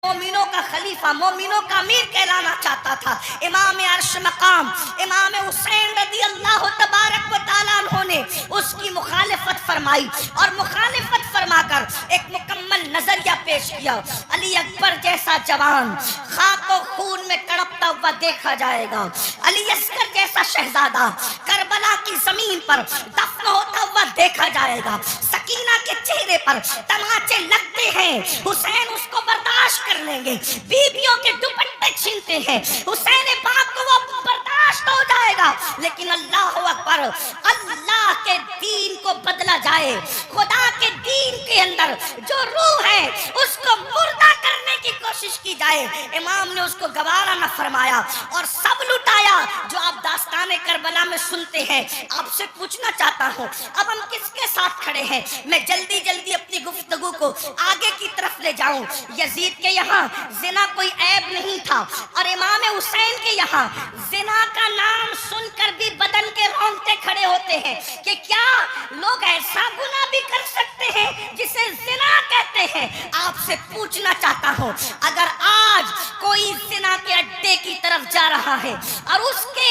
मोमिनों का खलीफा, मोमिनों का अमीर कहलाना चाहता था। इमाम अर्श मकाम इमाम हुसैन रज़ी अल्लाह तबारक व तआला अन्हु ने उसकी मुखालिफत फरमाई और मुखालिफत फरमाकर एक मुकम्मल नजरिया पेश किया। अली अकबर जैसा जवान खाको खून में तड़पता हुआ देखा जाएगा। अली अस्कर जैसा शहजादा करबला की जमीन पर दफन होता हुआ देखा जाएगा। सकीना के चेहरे पर तमाचे लगते हैं, हुसैन उसको बर्दाश्त कर लेंगे। बीबियों के दुपट्टे छीनते हैं, हुसैन पाक को वो बर्दाश्त हो जाएगा। लेकिन अल्लाह अकबर, अल्लाह के दीन को बदला जाए, खुदा के दीन के अंदर जो रूह है उसको मुर्दा करने की कोशिश की जाए, इमाम ने उसको गवारा न फरमाया और सब लुटाया। जो आप दास्ताने करबला में सुनते हैं, आपसे पूछना चाहता हूँ अब हम किसके साथ खड़े हैं? मैं जल्दी जल्दी अपनी गुफ्तगू को आगे की तरफ ले जाऊं। यजीद के यहाँ जिना कोई ऐब नहीं था और इमाम हुसैन के यहाँ जिना का नाम सुनकर भी बदन के रोंगटे खड़े होते हैं कि क्या लोग ऐसा गुनाह भी कर सकते हैं जिसे जिना कहते हैं। आपसे पूछना चाहता हूँ, अगर आज कोई जिना के अड्डे की तरफ जा रहा है और उसके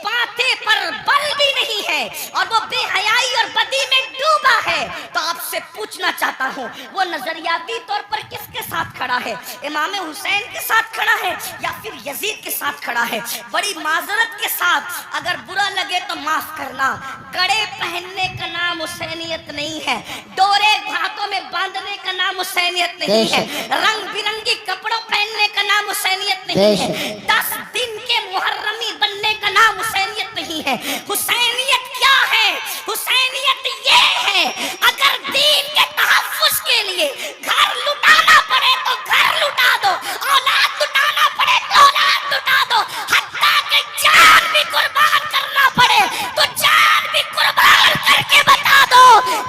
माथे पर बल भी नहीं है और वो बेहयाई और बदी में डूबा है, तो आपसे पूछना चाहता हूँ वो नजरियाती तौर पर किसके साथ खड़ा है? इमाम हुसैन के साथ खड़ा है या फिर यजीद के साथ खड़ा है? बड़ी माजरत के साथ अगर बुरा लगे तो माफ करना, कड़े पहनने का नाम हुसैनियत नहीं है, डोरे हाथों में बांधने का नाम हुसैनियत नहीं है, रंग बिरंगी कपड़ों पहनने का नाम हुसैनियत नहीं है, 10 दिन के मुहर्रमी बनने का नाम हुसैनियत नहीं है। हुसैनियत क्या है? हुसैनियत ये है, अगर दीन के तहफ्फुज़ के लिए घर लुटाना पड़े तो घर लुटा दो, औलाद लुटाना पड़े तो औलाद लुटा दो, हत्ता कि जान भी कुर्बान करना पड़े तो जान भी कुर्बान करके बता दो,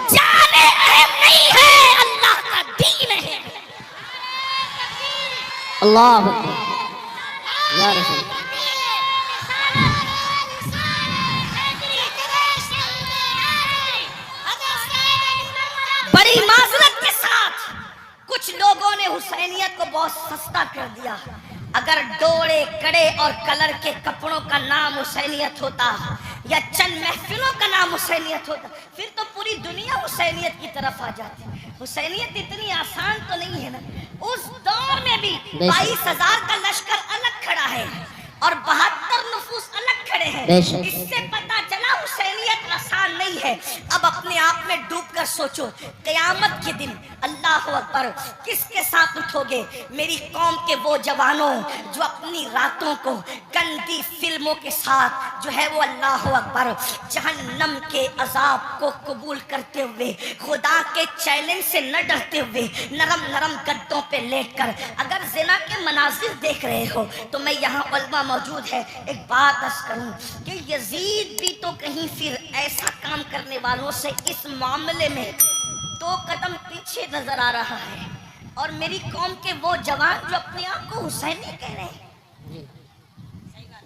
जाने अहम नहीं है, अल्लाह का दीन है। अल्लाह या रसूल। बड़ी माजरत के साथ कुछ लोगों ने हुसैनियत को बहुत सस्ता कर दिया। अगर डोरे कड़े और कलर के कपड़ों का नाम हुसैनियत होता या चंद महफिलों का नाम हुसैनियत होता, फिर तो पूरी दुनिया हुसैनियत की तरफ आ जाती। हुसैनियत इतनी आसान तो नहीं है ना। उस दौर में भी 22,000 का लश्कर अलग खड़ा है और 72 नफूस अलग खड़े हैं। इससे पता चला हुसैनियत आसान नहीं है। अब अपने आप में डूबकर सोचो, क़यामत के दिन अल्लाह अकबर किसके साथ उठोगे? मेरी कौम के वो जवानों जो अपनी रातों को गंदी फिल्मों के साथ जो है वो अल्लाह अकबर जहन्नम के अजाब को कबूल करते हुए, खुदा के चैलेंज से न डरते हुए, नरम नरम गद्दों पे लेटकर अगर ज़िना के मनाजिर देख रहे हो तो मैं यहाँ उलमा मौजूद है, एक बात अर्ज़ करूं कि यजीद भी तो कहीं फिर ऐसा काम करने वालों से इस मामले में 2 कदम पीछे नजर आ रहा है। और मेरी कौम के वो जवान जो अपने आप को हुसैनी कह रहे हैं,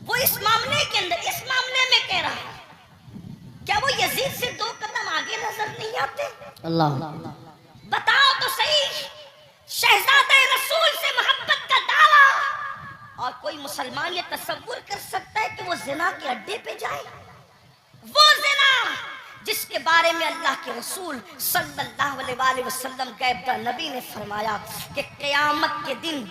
वो इस मामले के अंदर, इस मामले में कह रहा है, क्या वो यजीद से 2 कदम आगे नजर नहीं आते? अल्लाह बताओ तो सही, शहजादे रसूल से मोहब्बत का दावा, और कोई मुसलमान ये तसव्वुर कर सकता है कि वो जिना के अड्डे पे जाए? वो जिना जिसके बारे में अल्लाह के रसूल सल्लल्लाहु अलैहि वसल्लम गैब नबी ने फरमाया कि क़यामत के दिन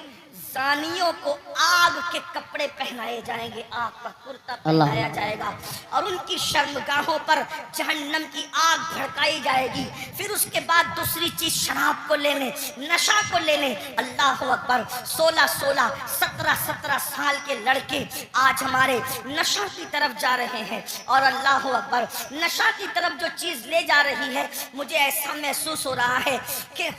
जानियों को आग के कपड़े पहनाए जाएंगे, आग का कुर्ता पहनाया जाएगा और उनकी शर्मगाहों पर जहन्नम की आग भड़काई जाएगी। फिर उसके बाद दूसरी चीज शराब को लेने, नशा को लेने, अल्लाह अकबर, 16-16, 17-17 साल के लड़के आज हमारे नशा की तरफ जा रहे हैं। और अल्लाह अकबर, नशा की तरफ जो चीज ले जा रही है, मुझे ऐसा महसूस हो रहा है कि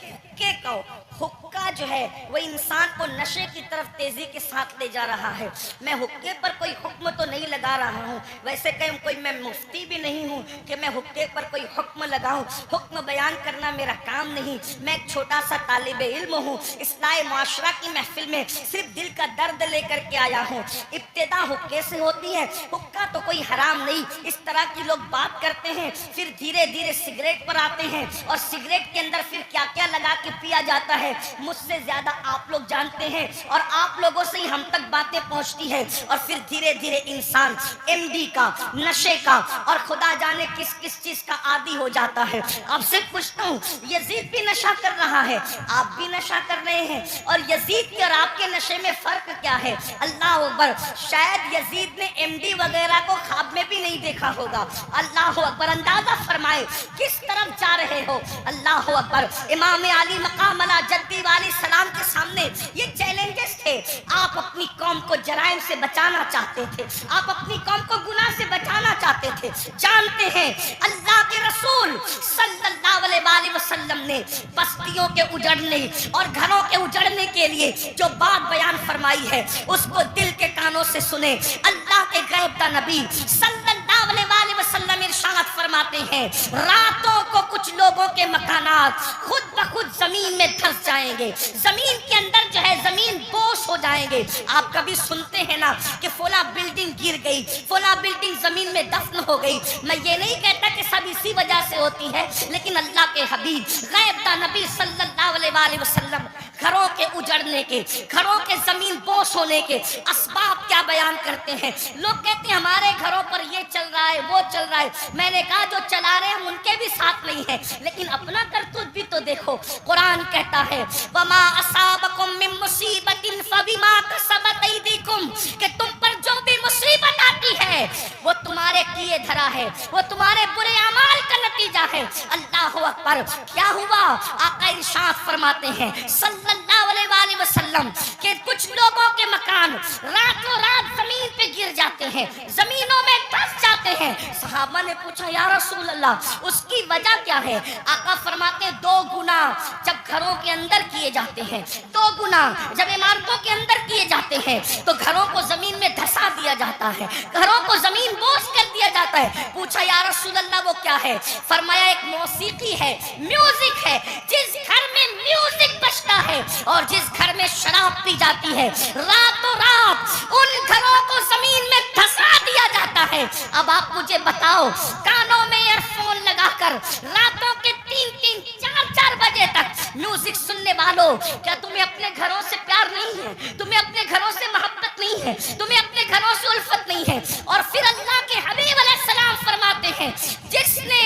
हुक्का जो है वो इंसान को नशे की तरफ तेजी के साथ ले जा रहा है। मैं हुक्के पर कोई हुक्म तो नहीं लगा रहा हूँ, वैसे कहीं कोई मैं मुफ्ती भी नहीं हूँ कि मैं हुक्के पर कोई हुक्म लगाऊँ। हुक्म बयान करना मेरा काम नहीं। मैं एक छोटा सा तालिब इल्म हूँ, इस्लाह माशरा की महफिल में सिर्फ दिल का दर्द लेकर के आया हूँ। इब्तिदा हुक्के से होती है, हुक्का तो कोई हराम नहीं। इस तरह की लोग बात करते हैं, फिर धीरे धीरे सिगरेट पर आते हैं और सिगरेट के अंदर फिर क्या क्या लगा के पिया जाता है, مجھ سے زیادہ آپ لوگ جانتے ہیں اور آپ لوگوں سے ہی ہم تک باتیں پہنچتی ہے، اور پھر دھیرے دھیرے انسان ایم ڈی کا، نشے کا اور خدا جانے کس کس چیز کا عادی ہو جاتا ہے۔ آپ سے پوچھتا ہوں، یزید بھی نشہ کر رہا ہے، آپ بھی نشہ کر رہے ہیں، اور یزید کے اور آپ کے نشے میں فرق کیا ہے؟ اللہ اکبر، شاید یزید نے ایم ڈی وغیرہ کو خواب میں بھی نہیں دیکھا ہوگا۔ اللہ اکبر، اندازہ فرمائے کس طرف جا رہے ہو۔ اللہ اکبر، امام علی مقام علی جدی والی سلام کے سامنے یہ چیلنجز تھے۔ آپ اپنی قوم کو جرائم سے بچانا چاہتے تھے، آپ اپنی قوم کو گناہ سے بچانا چاہتے تھے۔ جانتے ہیں اللہ کے رسول صلی اللہ علیہ وآلہ وسلم نے بستیوں کے اجڑنے اور گھروں کے اجڑنے کے لیے جو بات بیان فرمائی ہے اس کو دل کے کانوں سے سنیں۔ اللہ کے غیب دا نبی صلی اللہ علیہ وآلہ وسلم ارشاد فرماتے ہیں، راتوں کو کچھ لوگوں کے مکانات خود بخود زمین میں دھس جائیں گے، زمین کے اندر جو ہے زمین بوس ہو جائیں گے۔ آپ کبھی سنتے ہیں نا کہ فلاں بلڈنگ گر گئی، فلاں بلڈنگ زمین میں دفن ہو گئی۔ میں یہ نہیں کہتا کہ سب اسی وجہ سے ہوتی ہے، لیکن اللہ کے حبیب غیب دا نبی صلی اللہ علیہ وآلہ وسلم گھروں کے اجڑنے کے، گھروں کے زمین بوس ہونے کے اسباب کیا بیان کرتے ہیں۔ لوگ کہتے ہیں ہمارے گھروں پر یہ چل رہا ہے، وہ چل رہا ہے۔ میں نے کہا جو چلا رہے ہیں ہم ان کے بھی ساتھ نہیں ہیں، لیکن اپنا کرتوت بھی تو دیکھو۔ قرآن کہتا ہے وَمَا أَصَابَكُم مِّن مُّصِيبَةٍ فَبِمَا كَسَبَتْ أَيْدِيكُمْ، کہ تم پر جو بھی مصیبت آتی ہے وہ تمہارے کیے دھرا ہے، وہ تمہارے برے اعمال کا نتیجہ ہے۔ اللہ اکبر، کیا ہوا؟ آقا ارشاد فرماتے ہیں صلی اللہ علیہ وآلہ وسلم کہ کچھ لوگوں کے مکان راتوں رات زمین پہ گر جاتے ہیں، زمینوں میں دھس جاتے ہیں۔ صحابہ نے پوچھا یا رسول اللہ اس کی وجہ کیا ہے؟ آقا فرماتے ہیں دو گناہ جب گھروں کے اندر کیے جاتے ہیں، دو گناہ جب عمارتوں کے اندر کیے جاتے ہیں تو گھروں کو زمین میں دھسا دیا جاتا ہے، گھروں کو زمین بوس کر دیا جاتا ہے۔ پوچھا یا رسول اللہ وہ کیا ہے؟ فرمایا ایک موسیقی ہے، میوزک ہے۔ جس گھر میں میوزک بجتا ہے اور جس گھر میں شراب پی جاتی ہے، راتوں رات ان گھروں کو زمین میں دھسا دیا جاتا ہے۔ اب آپ مجھے بتاؤ، کانوں میں ایئر فون لگا کر راتوں کے 3-3 4-4 بجے تک میوزک سننے والوں، کیا تمہیں اپنے گھروں سے پیار نہیں ہے؟ تمہیں اپنے گھروں سے محبت نہیں ہے؟ تمہیں اپنے گھروں سے الفت نہیں ہے؟ اور پھر اللہ کے حبیب علیہ السلام فرماتے ہیں جس نے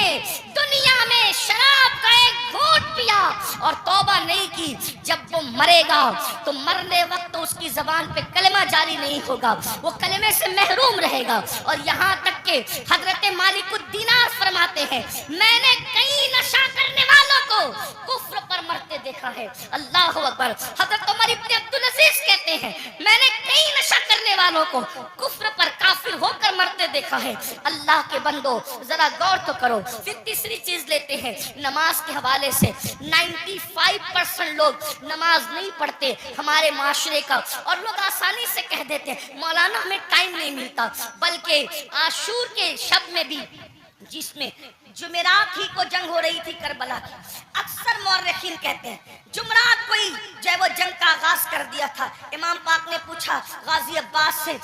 دنیا میں شراب کا ایک گھونٹ پیا اور توبہ نہیں کی، جب وہ مرے گا تو مرنے وقت اس کی زبان پہ کلمہ جاری نہیں ہوگا، وہ کلمے سے محروم رہے گا۔ اور یہاں تک کہ حضرت مالک الدینار فرماتے ہیں میں نے کئی نشہ کرنے والوں کو کفر پر مرتے دیکھا ہے۔ اللہ اکبر، حضرت عمر ابن عبدالعزیز کہتے ہیں میں نے کئی نشہ کرنے والوں کو کفر پر کافر ہو کر مرتے دیکھا ہے۔ اللہ کے بندو ذرا غور تو کرو۔ پھر تیسری چیز لیتے ہیں نماز کے حوالے سے۔ 95% لوگ نماز نہیں پڑھتے ہمارے معاشرے کا، اور لوگ آسانی سے کہہ دیتے ہیں مولانا ہمیں ٹائم نہیں ملتا، بلکہ عاشور کے شب میں بھی جس میں جمعرات ہی کو جنگ ہو رہی تھی کربلا کی، اکثر مورخین کہتے ہیں جمعرات کو ہی جو ہے وہ جنگ کا آغاز کر دیا تھا۔ امام پاک نے پوچھا غازی عباس سے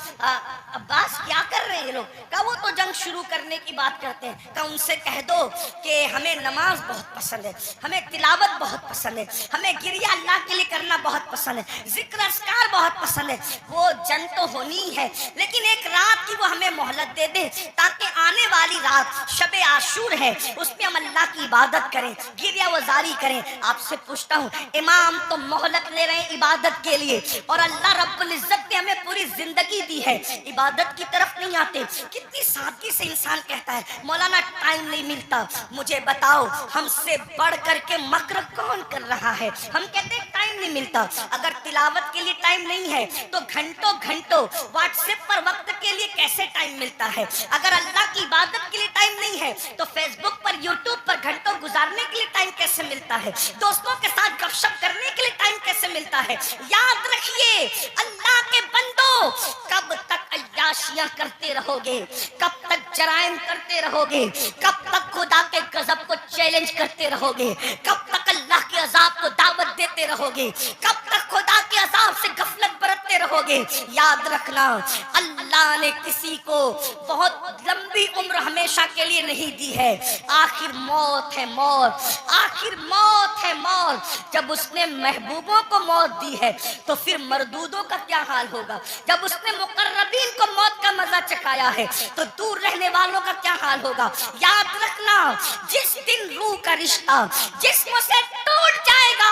عباس کیا کر رہے ہیں یہ لوگ؟ کہا وہ تو جنگ شروع کرنے کی بات کرتے ہیں۔ کہا ان سے کہہ دو کہ ہمیں نماز بہت پسند ہے، ہمیں تلاوت بہت پسند ہے، ہمیں گریہ اللہ کے لیے کرنا بہت پسند ہے، ذکر اذکار بہت پسند ہے۔ وہ جنگ تو ہونی ہے لیکن ایک رات کی وہ ہمیں مہلت دے دے تاکہ آنے والی رات شب عاشور ہے اس میں ہم اللہ کی عبادت کریں، گریہ وزاری کریں۔ آپ سے پوچھتا ہوں امام تو مہلت لے رہے ہیں عبادت کے لیے، اور اللہ رب العزت نے ہمیں پوری زندگی دی ہے، عبادت کی طرف نہیں آتے۔ کتنی سادگی سے انسان کہتا ہے مولانا ٹائم نہیں ملتا۔ مجھے بتاؤ ہم سے بڑھ کر کے مکر کون کر رہا ہے؟ ہم کہتے ہیں ٹائم نہیں ملتا۔ اگر تلاوت کے لیے ٹائم نہیں ہے تو گھنٹوں گھنٹوں واٹس ایپ پر وقت کے لیے کیسے ٹائم ملتا ہے؟ اگر اللہ کی عبادت کے لیے ٹائم نہیں ہے تو فیس بک پر یوٹیوب پر گھنٹوں گزارنے کے لیے ٹائم کیسے ملتا ہے؟ دوستوں کے ساتھ گپ شپ کرنے کے لیے ٹائم کیسے ملتا ہے؟ یاد رکھیے اللہ کے بندو، کب تک عیاشیاں کرتے رہو گے؟ کب تک جرائم کرتے رہو گے؟ کب تک خدا کے غضب کو چیلنج کرتے رہو گے؟ کب تک اللہ کے عذاب کو دعوت دیتے رہو گے؟ کب تک خدا کے عذاب سے غفلت برتتے رہو گے؟ یاد رکھنا اللہ نے کسی کو بہت لمبی عمر ہمیشہ کے لیے نہیں دی ہے، آخر موت ہے موت، آخر आखिर मौत है मौत। जब उसने महबूबों को मौत दी है तो फिर मरदूदों का क्या हाल होगा। जब उसने मुकर्रबीन को मौत का मजा चखाया है तो दूर रहने वालों का क्या हाल होगा। याद रखना, जिस दिन रूह का रिश्ता जिस्म से टूट जाएगा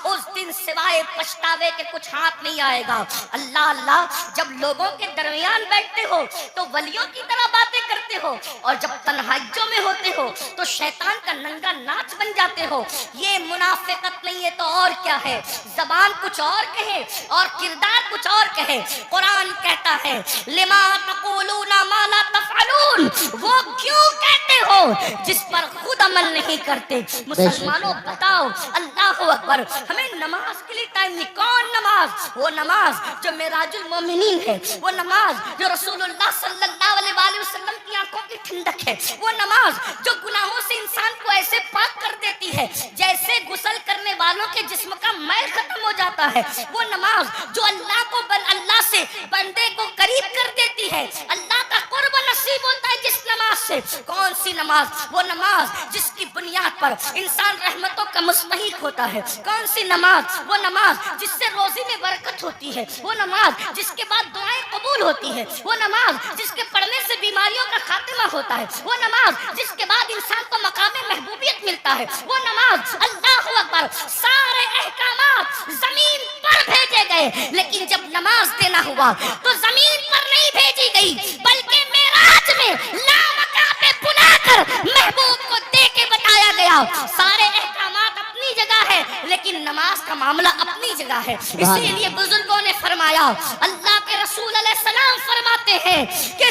उस दिन सिवाय पछतावे के कुछ हाथ नहीं आएगा। अल्लाह अल्लाह, जब लोगों के दरमियान बैठते हो तो वलियों की तरह बातें करते हो और जब तन्हाइयों में होते हो तो शैतान का नंगा नाच बन जाते हो। ये मुनाफिकत नहीं है तो और क्या है। जबान कुछ और कहे और किरदार कुछ और कहे। कुरान कहता है लिमा तक़ूलूना मा ला तफ़अलून, वो क्यों कहते हो जिस पर खुद अमल नहीं करते। मुसलमानों बताओ, अल्लाहु अकबर, हमें नमाज के लिए टाइम नहीं। कौन नमाज? वो नमाज जो मेराजुल मोमिनीन है, वो नमाज जो रसूलुल्लाह सल्लल्लाहु अलैहि वसल्लम की आंखों की ठंडक है, वो नमाज जो गुनाहों से इंसान को ऐसे पाक कर देती है जैसे गुस्ल करने वालों के जिस्म का मैल खत्म हो जाता है, वो नमाज जो अल्लाह से बंदे को करीब कर देती है, अल्लाह का कुर्ब नसीब होता है जिस नमाज से। कौन सी नमाज? वो नमाज जिसकी बुनियाद पर इंसान रहमतों का मुस्तहिक होता है। कौन सी नमाज? वो नमाज जिससे रोजी में बरकत होती है। वो नमाज जिसके बाद दुआएं कबूल होती है। वो नमाज जिसके पढ़ने से बीमारियों का खात्मा होता है। वो नमाज जिसके बाद इंसान को मकाम महबूबियत मिलता है। वो नमाज, अल्लाहु अकबर, सारे अहकामात जमीन पर भेजे गए लेकिन जब नमाज देना हुआ तो जमीन पर नहीं भेजी गई बल्कि मेराज में लामका पे बुलाकर महबूब को दे के बताया गया। सारे अहकामात अपनी जगह है लेकिन नमाज का मामला अपनी जगह है। इसीलिए बुजुर्गों ने फरमाया, अल्लाह के रसूल अलैहिस्सलाम फरमाते हैं कि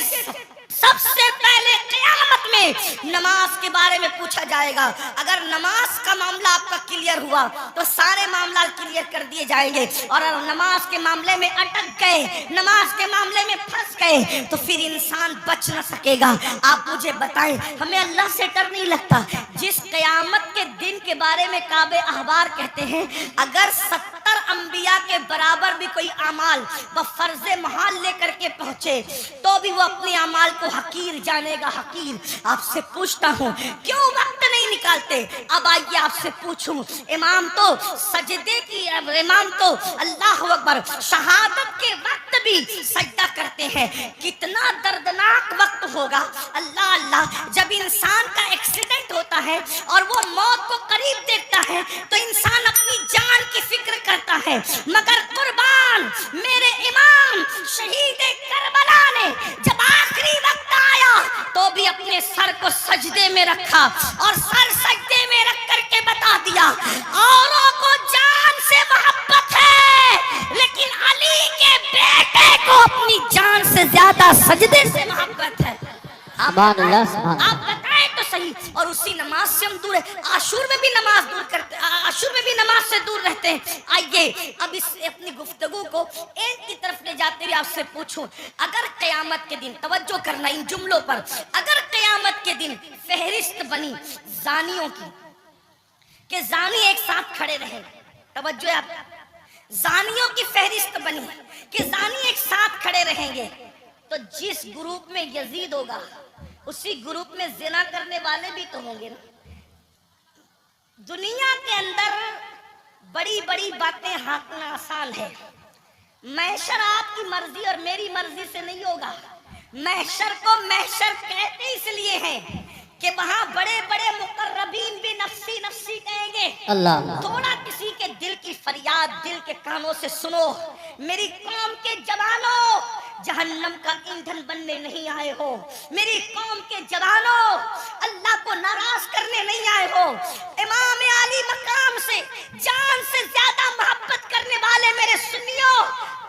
सबसे पहले क़यामत में नमाज के बारे में पूछा जाएगा। अगर नमाज का मामला आपका क्लियर हुआ तो सारे मामला क्लियर कर दिए जाएंगे और अगर नमाज के मामले में अटक गए, नमाज के मामले में फंस गए तो फिर इंसान बच न सकेगा। आप मुझे बताएं, हमें अल्लाह से डर नहीं लगता? जिस क़यामत के दिन के बारे में काबे अहबार कहते हैं, अगर 70 अंबिया के बराबर भी कोई अमाल व फर्ज महाल लेकर के पहुंचे तो भी वो अपने अमाल को हकीर जानेगा, हकीर। आपसे पूछता हूँ, क्यों वक्त नहीं निकालते? अब आइए आपसे पूछूं, इमाम तो सजदे की, इमाम तो अल्लाहु अकबर शहादत के वक्त भी सजदा करते हैं। कितना दर्दनाक वक्त होगा। अल्लाह अल्लाह, जब इंसान का एक्सीडेंट होता है और वो मौत को करीब देखता है तो इंसान अपनी जान की फिक्र करता है, मगर कुर्बान मेरे इमाम शहीद करबला ने जब आखिरी वक्त आया तो भी अपने सर को सजदे में रखा और सर सजदे में रख करके बता दिया, औरों को जान से मोहब्बत है लेकिन अली के बेटे को अपनी जान से ज्यादा सजदे से मोहब्बत है। आप बताएं तो सही। और उसी नमाज से हम दूर है। आशूर में भी नमाज दूर करते, आशूर में भी नमाज से दूर रहते हैं। आइए अब इस अपनी गुफ्तगू को एंड की तरफ ले जाते हुए आपसे पूछूं, अगर क़यामत के दिन, तवज्जो करना इन जुमलों पर, अगर क़यामत के दिन फहरिस्त बनी जानियों की कि जानी एक साथ खड़े रहे, तवज्जो आप, जानियों की फहरिस्त बनी कि जानी एक साथ खड़े रहेंगे तो जिस ग्रुप में यजीद होगा उसी ग्रुप में जिना करने वाले भी तो होंगे ना। दुनिया के अंदर बड़ी बड़ी बातें हाँकना आसान है। महशर आपकी मर्जी और मेरी मर्जी से नहीं होगा। महशर को महशर कहते इसलिए हैं कि वहां बड़े बड़े मुकर्रबीन भी नफ्सी नफ्सी कहेंगे। अल्लाह, थोड़ा किसी के दिल की फरियाद दिल के कानों से सुनो। मेरी कौम के जवानों, जहन्नम का ईंधन बनने नहीं आए हो। मेरी कौम के जवानों, अल्लाह को नाराज करने नहीं आए हो। इमाम आली मकाम से जान से ज्यादा मोहब्बत करने वाले मेरे सुन्नियों,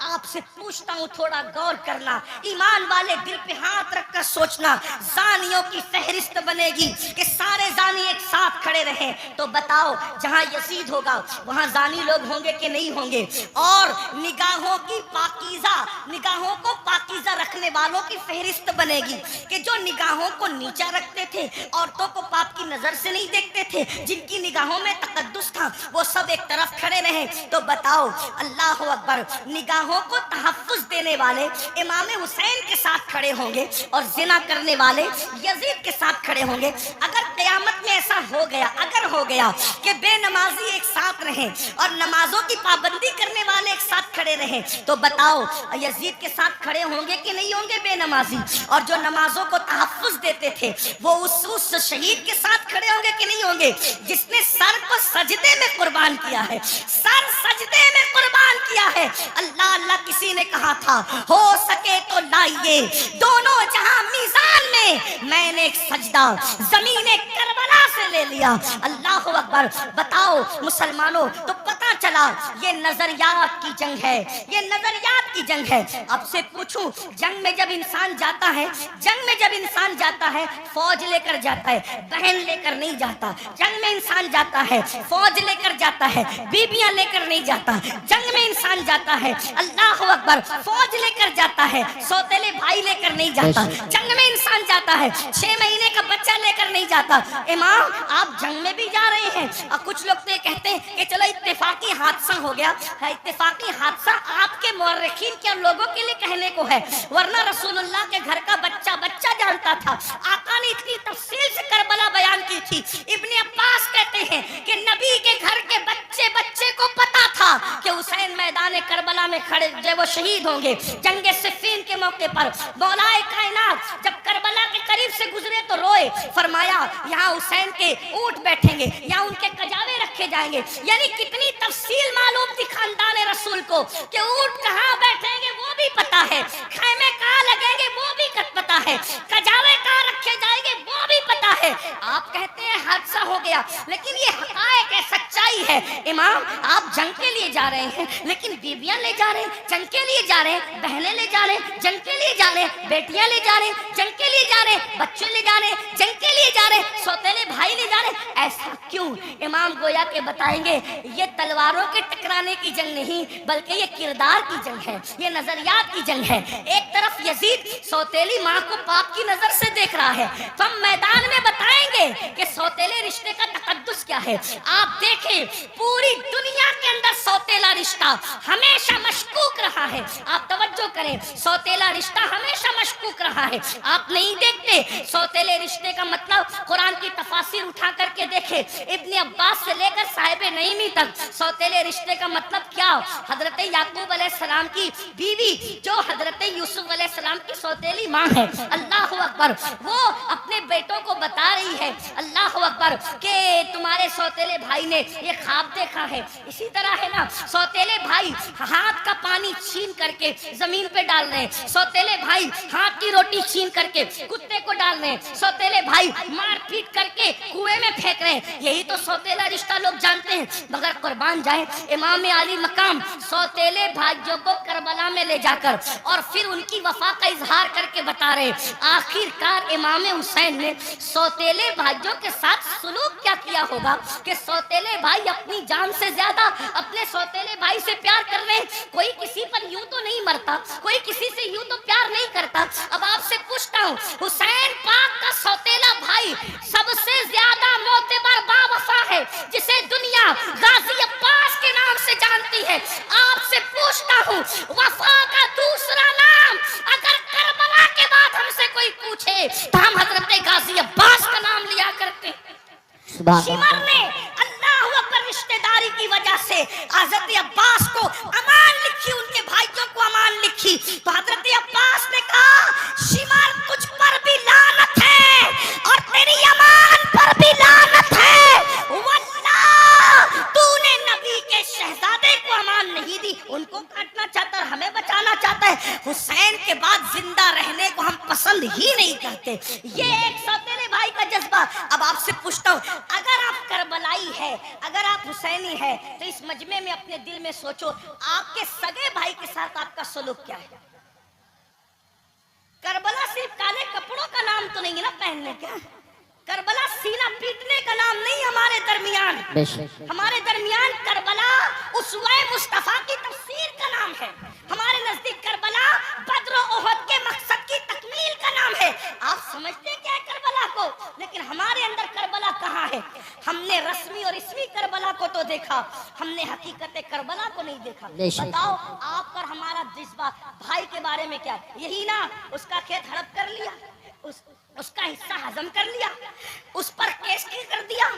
आपसे पूछता हूँ थोड़ा गौर करना, ईमान वाले दिल पे हाथ रखकर सोचना। जानियों की फहरिस्त बनेगी कि सारे जानी एक साथ खड़े रहे तो बताओ जहां यजीद होगा वहां जानी लोग होंगे कि नहीं होंगे। और निगाहों की पाकीज़ा, निगाहों को पाकीज़ा रखने करने वालों की फहरिस्त बनेगी कि जो निगाहों को नीचा रखते थे, औरतों को पाप की नजर से नहीं देखते थे, जिनकी निगाहों में तकद्दुस था, वो सब एक तरफ खड़े रहे। तो बताओ, अल्लाह अकबर, निगाहों को तहफ्फुज देने वाले इमाम हुसैन के साथ खड़े होंगे और जिना करने वाले यजीद के साथ खड़े होंगे। अगर क़यामत में ऐसा हो गया, अगर हो गया कि बेनमाजी एक साथ रहें और नमाजों की पाबंदी करने वाले एक साथ खड़े रहें, तो बताओ यजीद के साथ खड़े होंगे कि नहीं होंगे बेनमाजी? और जो नमाजों को तहफ्फुज देते थे वो उस शहीद के साथ खड़े होंगे कि नहीं होंगे, जिसने सर को सजदे में कुर्बान किया है, सर सजदे में कुर्बान किया है। अल्लाह अल्लाह किसी ने कहा था, हो सके तो लाइए दोनों जहां मीज़ान में, मैंने एक सजदा ज़मीने करबला से ले लिया। अल्लाह अकबर। बताओ मुसलमानों, तो पता चला ये नजरियात की जंग है, ये नजरियात की जंग है। अब से पूछूं, जंग में जब इंसान जाता है, जंग में जब इंसान जाता है फौज लेकर जाता है, बहन लेकर नहीं जाता। जंग में इंसान जाता है फौज लेकर जाता है, बीबियां लेकर नहीं जाता। जंग में इंसान जाता है, अल्लाह अकबर, फौज लेकर जाता है, सौतेले भाई लेकर नहीं जाता। जंग में इंसान जाता है 6 महीने का बच्चा लेकर नहीं जाता। इमाम, आप जंग में भी जा रहे हैं और कुछ लोग तो ये कहते हैं कि चलो इत्तेफाकी हादसा हो गया है। इत्तेफाकी हादसा आपके मौरखीन के लोगों के लिए कहने को है, वरना रसूलुल्लाह के घर का बच्चा बच्चा जानता था। आका ने इतनी तफसील से करबला बयान की थी। इब्ने अब्बास कहते हैं कि नबी के घर के बच्चे बच्चे को पता था कि हुसैन मैदान करबला में खड़े जब वो शहीद होंगे जंगे सिफ़ीन के मौके पर। मौलाए कायनात जब करबला के करीब से गुजरे तो रोए, फरमाया यहाँ हुसैन के ऊंट बैठेंगे, यहाँ उनके कजावे रखे जाएंगे। यानी कितनी तफसील मालूम थी खानदान रसूल को कि ऊंट कहाँ बैठेंगे वो भी पता है, खैमे कहाँ लगेंगे वो भी पता है, कजावे कहाँ रखे जाएंगे वो भी पता है। आप कहते हैं हादसा हो गया, लेकिन ये हक़ाइक़ है, सच्चाई है। इमाम, आप जंग के लिए जा रहे हैं, लेकिन बीबियां ले जा रहे हैं, जंग के लिए जा रहे हैं, बहनें ले जा रहे हैं, जंग के लिए जा रहे हैं, बेटियां ले जा रहे हैं, जंग के लिए जा रहे हैं, बच्चे ले जा रहे हैं, जंग के लिए जा रहे हैं, सौतेले भाई ले जा रहे हैं। ऐसा क्यों? इमाम गोया के बताएंगे, ये तलवारों के टकराने की जंग नहीं, बल्कि ये किरदार की जंग है, ये नजरियात की जंग है। एक तरफ यजीद सौतेली माँ को पाप की नजर से देख रहा है, तो हम मैदान में बताएंगे कि सौतेले रिश्ते का तकद्दुस क्या है। आप देखें, पूरी दुनिया के अंदर सौतेला रिश्ता हमेशा मशकूक रहा है। आप तवज्जो करें, सौतेला रिश्ता हमेशा मशकूक रहा है। आप नहीं देखते सौतेले रिश्ते का मतलब? कुरान की तफासिर उठा करके देखे, इब्ने अब्बास से लेकर साहिबे नईमी तक सौतेले रिश्ते का मतलब क्या? हजरत याकूब अलैहिस्सलाम की बीवी जो हजरत यूसुफ अलैहिस्सलाम की सौतेली माँ है, अल्लाह अकबर, वो अपने बेटों को बता रही है, अल्लाह अकबर, कि तुम्हारे सौतेले भाई ने ये ख्वाब देखा है। इसी तरह है ना, सौतेले भाई हाथ का पानी छीन करके जमीन पे डाल रहे हैं, सौतेले भाई हाथ की रोटी छीन करके कुत्ते को डाल रहे हैं, सौतेले भाई मार पीट करके कुएं में फेंक रहे हैं। यही तो सौतेला रिश्ता लोग जानते हैं। मगर कुर्बान जाए, इमाम आली मकाम सौतेले भाइयों को करबला में ले जाकर और फिर उनकी वफा का इजहार करके बता रहे, आखिरकार इमाम हुसैन ने सौतेले भाइयों के साथ सुलूक क्या किया होगा कि सौतेले भाई अपनी जान से ज्यादा अपने सौतेले भाई से प्यार कर रहे हैं। कोई किसी पर यूं तो नहीं मरता, कोई किसी से यूं तो प्यार नहीं करता। अब आपसे पूछता हूँ, हुसैन पाक का सौतेला भाई सबसे ज्यादा मोतबर बावफा है, जिसे दुनिया गाजी अब्बास के नाम से जानती है। आपसे पूछता हूँ, वफा का दूसरा नाम अगर करबला के बाद हमसे कोई पूछे तो हम हजरत गाजी अब्बास का नाम लिया करते। शिमर ने अल्लाह अकबर रिश्तेदारी की वजह से हजरत अब्बास को अमान लिखी, उनके भाइयों को अमान लिखी, तो हजरत अब्बास ने कहा, शिमर तुझ पर भी लानत है और तेरी अमान पर भी लानत है। वल्लाह तूने नबी के शहजादे को अमान नहीं दी, उनको काटना चाहता है, हमें बचाना चाहता है। हुसैन के बाद जिंदा रहने को हम पसंद ही नहीं करते। ये एक सौतेले भाई का जज्बा। अब आपसे पूछता हूँ, अगर आप करबलाई है, अगर आप हुसैनी है, तो इस मजमे में अपने दिल में सोचो, आपके सगे भाई के साथ आपका सलूक क्या है? करबला सिर्फ काले कपड़ों का नाम तो नहीं है ना पहनने का, करबला सीना पीटने का नाम नहीं। हमारे दरमियान करबला उसवे मुस्तफा की तफसीर का नाम है। हमारे नजदीक करबला बद्र और उहद के मकसद دیکھا, ہم نے حقیقت کربلا کو نہیں دیکھا. بے شک. بتاؤ آپ پر ہمارا جذبہ بھائی کے بارے میں کیا, یہی نا اس کا کھیت ہڑپ کر لیا, اس کا حصہ ہضم کر لیا, اس پر کیس کر دیا,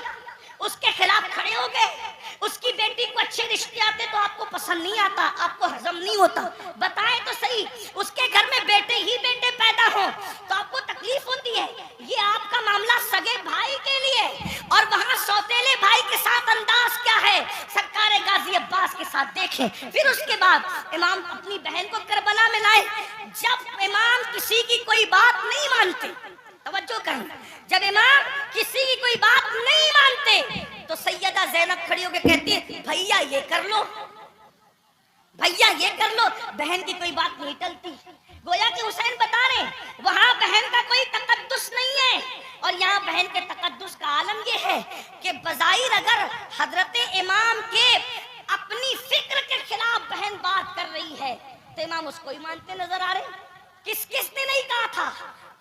اس کے خلاف کھڑے ہو گئے, اس کی بیٹی کو اچھے رشتے آتے تو آپ کو پسند نہیں آتا, آپ کو ہضم نہیں ہوتا. بتائیں تو صحیح, اس کے گھر میں بیٹے ہی بیٹے پیدا ہوں تو آپ کو تکلیف ہوتی ہے. یہ آپ کا معاملہ سگے بھائی کے لیے, اور وہاں سوتیلے بھائی کے ساتھ انداز کیا ہے سرکار غازی عباس کے ساتھ دیکھیں. پھر اس کے بعد امام اپنی بہن کو کربلا میں لائے. جب امام کسی کی کوئی بات نہیں مانتے, توجہ کریں, جب امام کسی کی کوئی بات نہیں مانتے تو سیدہ زینب کھڑی ہو کے کہتی ہے بھیا یہ کر لو, بھیا یہ کر لو. بہن کی کوئی بات نہیں ٹلتی. گویا کہ حسین بتا رہے ہیں وہاں بہن کا کوئی تقدس نہیں ہے, اور یہاں بہن کے تقدس کا عالم یہ ہے کہ بظاہر اگر حضرت امام کے اپنی فکر کے خلاف بہن بات کر رہی ہے تو امام اس کو ہی مانتے نظر آ رہے. کس نے نہیں کہا تھا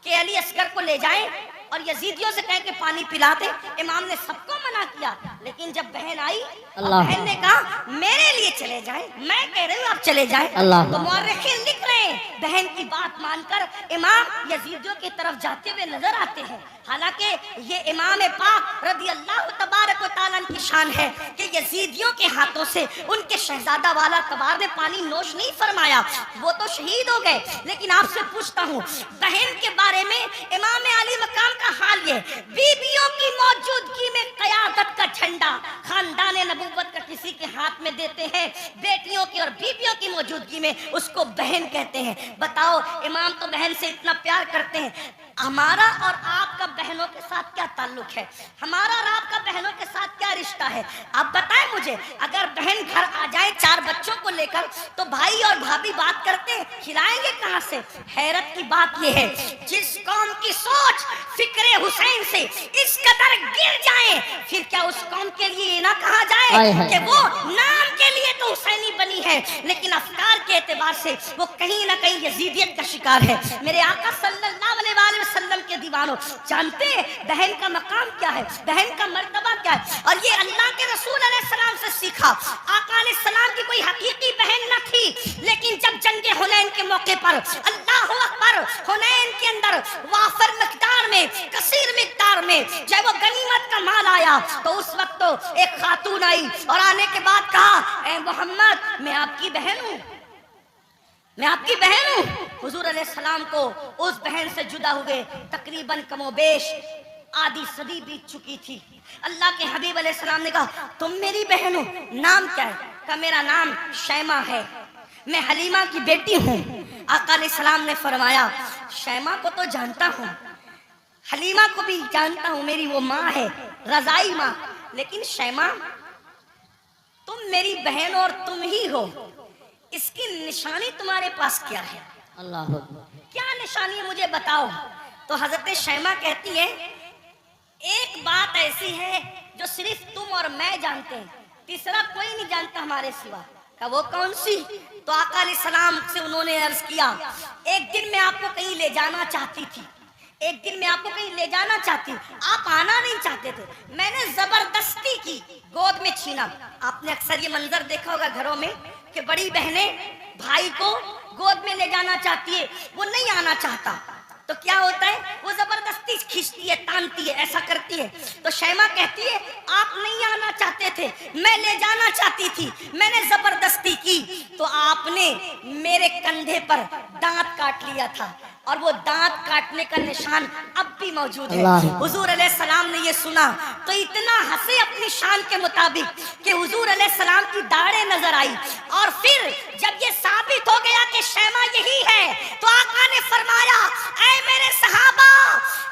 کہ علی اصغر کو لے جائیں اور یزیدیوں سے کہہ کے پانی پلاتے؟ امام نے سب کو منع کیا, لیکن جب بہن آئی بہن نے کہا میرے لیے چلے جائیں, میں کہہ رہی ہوں آپ چلے جائیں. تو مورخین لکھ رہے ہیں بہن کی بات مان کر امام یزیدیوں کی طرف جاتے ہوئے نظر آتے ہیں. حالانکہ یہ امام پاک رضی اللہ تبارک و تعالیٰ کی شان ہے کہ یزیدیوں کے ہاتھوں سے ان کے شہزادہ والا تبار نے پانی نوش نہیں فرمایا, وہ تو شہید ہو گئے. لیکن آپ سے پوچھتا ہوں بہن کے بارے میں امام علی مقام کا حال یہ, بیویوں کی موجودگی میں قیادت کا جھنڈا خاندان نبوت کا کسی کے ہاتھ میں دیتے ہیں, بیٹیوں کی اور بیویوں کی موجودگی میں اس کو بہن کہتے ہیں. بتاؤ امام تو بہن سے اتنا پیار کرتے ہیں. ہمارا اور آپ کا بہنوں کے ساتھ کیا تعلق ہے, ہمارا اور آپ کا بہنوں کے ساتھ کیا رشتہ ہے؟ آپ بتائیں مجھے. اگر بہن گھر آ جائے 4 بچوں کو لے کر تو بھائی اور بھابھی بات کرتے ہیں, کھلائیں گے کہاں سے؟ حیرت کی بات یہ ہے جس قوم کی سوچ فکر حسین سے اس قدر گر جائیں, پھر کیا اس قوم کے لیے یہ نہ کہا جائے کہ وہ نام کے لیے تو حسینی بنی ہے لیکن افکار کے اعتبار سے وہ کہیں نہ کہیں یزیدیت کا شکار ہے. میرے آقا صلی اللہ علیہ وسلم کے دیوانوں جانتے ہیں بہن کا مقام کیا ہے, بہن کا مرتبہ کیا ہے, اور یہ اللہ کے رسول علیہ السلام سے سیکھا. آقا علیہ السلام کی کوئی حقیقی بہن نہ تھی, لیکن جب جنگ حنین کے موقع پر اللہ اکبر حنین کے اندر وافر مقدار میں کثیر مقدار میں جب وہ غنیمت کا مال آیا تو اس وقت تو ایک خاتون آئی اور آنے کے بعد کہا اے محمد میں آپ کی بہن ہوں, میں آپ کی بہن ہوں. حضور علیہ السلام کو اس بہن سے جدا ہوئے تقریباً کم و بیش آدھی صدی بیت چکی تھی. اللہ کے حبیب علیہ السلام نے کہا تم میری بہن ہو, نام کیا ہے؟ کہا میرا نام شیمہ ہے, میں حلیمہ کی بیٹی ہوں. آقا علیہ السلام نے فرمایا شیمہ کو تو جانتا ہوں, حلیمہ کو بھی جانتا ہوں, میری وہ ماں ہے رضائی ماں, لیکن شیمہ تم میری بہن اور تم ہی ہو, اس کی نشانی تمہارے پاس کیا ہے؟ اللہ کیا نشانی ہے مجھے بتاؤ. تو حضرت شیمہ کہتی ہے ایک بات ایسی ہے جو صرف تم اور میں جانتے ہیں, تیسرا کوئی نہیں جانتا ہمارے سوا. کہ وہ کون سی؟ تو آقا علیہ السلام سے انہوں نے عرض کیا ایک دن میں آپ کو کہیں لے جانا چاہتی تھی, ایک دن میں آپ کو کہیں لے جانا چاہتی, آپ آنا نہیں چاہتے تھے, میں نے زبردستی کی, گود میں چھینا. آپ نے اکثر یہ منظر دیکھا ہوگا گھروں میں کہ بڑی بہنیں بھائی کو گود میں لے جانا چاہتی ہے, وہ نہیں آنا چاہتا تو کیا ہوتا ہے, وہ زبردستی کھینچتی ہے, تانتی ہے, ایسا کرتی ہے. تو شیمہ کہتی ہے آپ نہیں آنا چاہتے تھے, میں لے جانا چاہتی تھی, میں نے زبردستی کی تو آپ نے میرے کندھے پر دانت کاٹ لیا تھا, اور وہ دانت کاٹنے کا نشان اب بھی موجود ہے. حضور علیہ السلام نے یہ سنا تو اتنا ہنسے اپنی شان کے مطابق کہ حضور علیہ السلام کی داڑھیں نظر آئی, اور پھر جب یہ ثابت ہو گیا کہ شیمہ یہی ہے تو آقا نے فرمایا اے میرے صحابہ,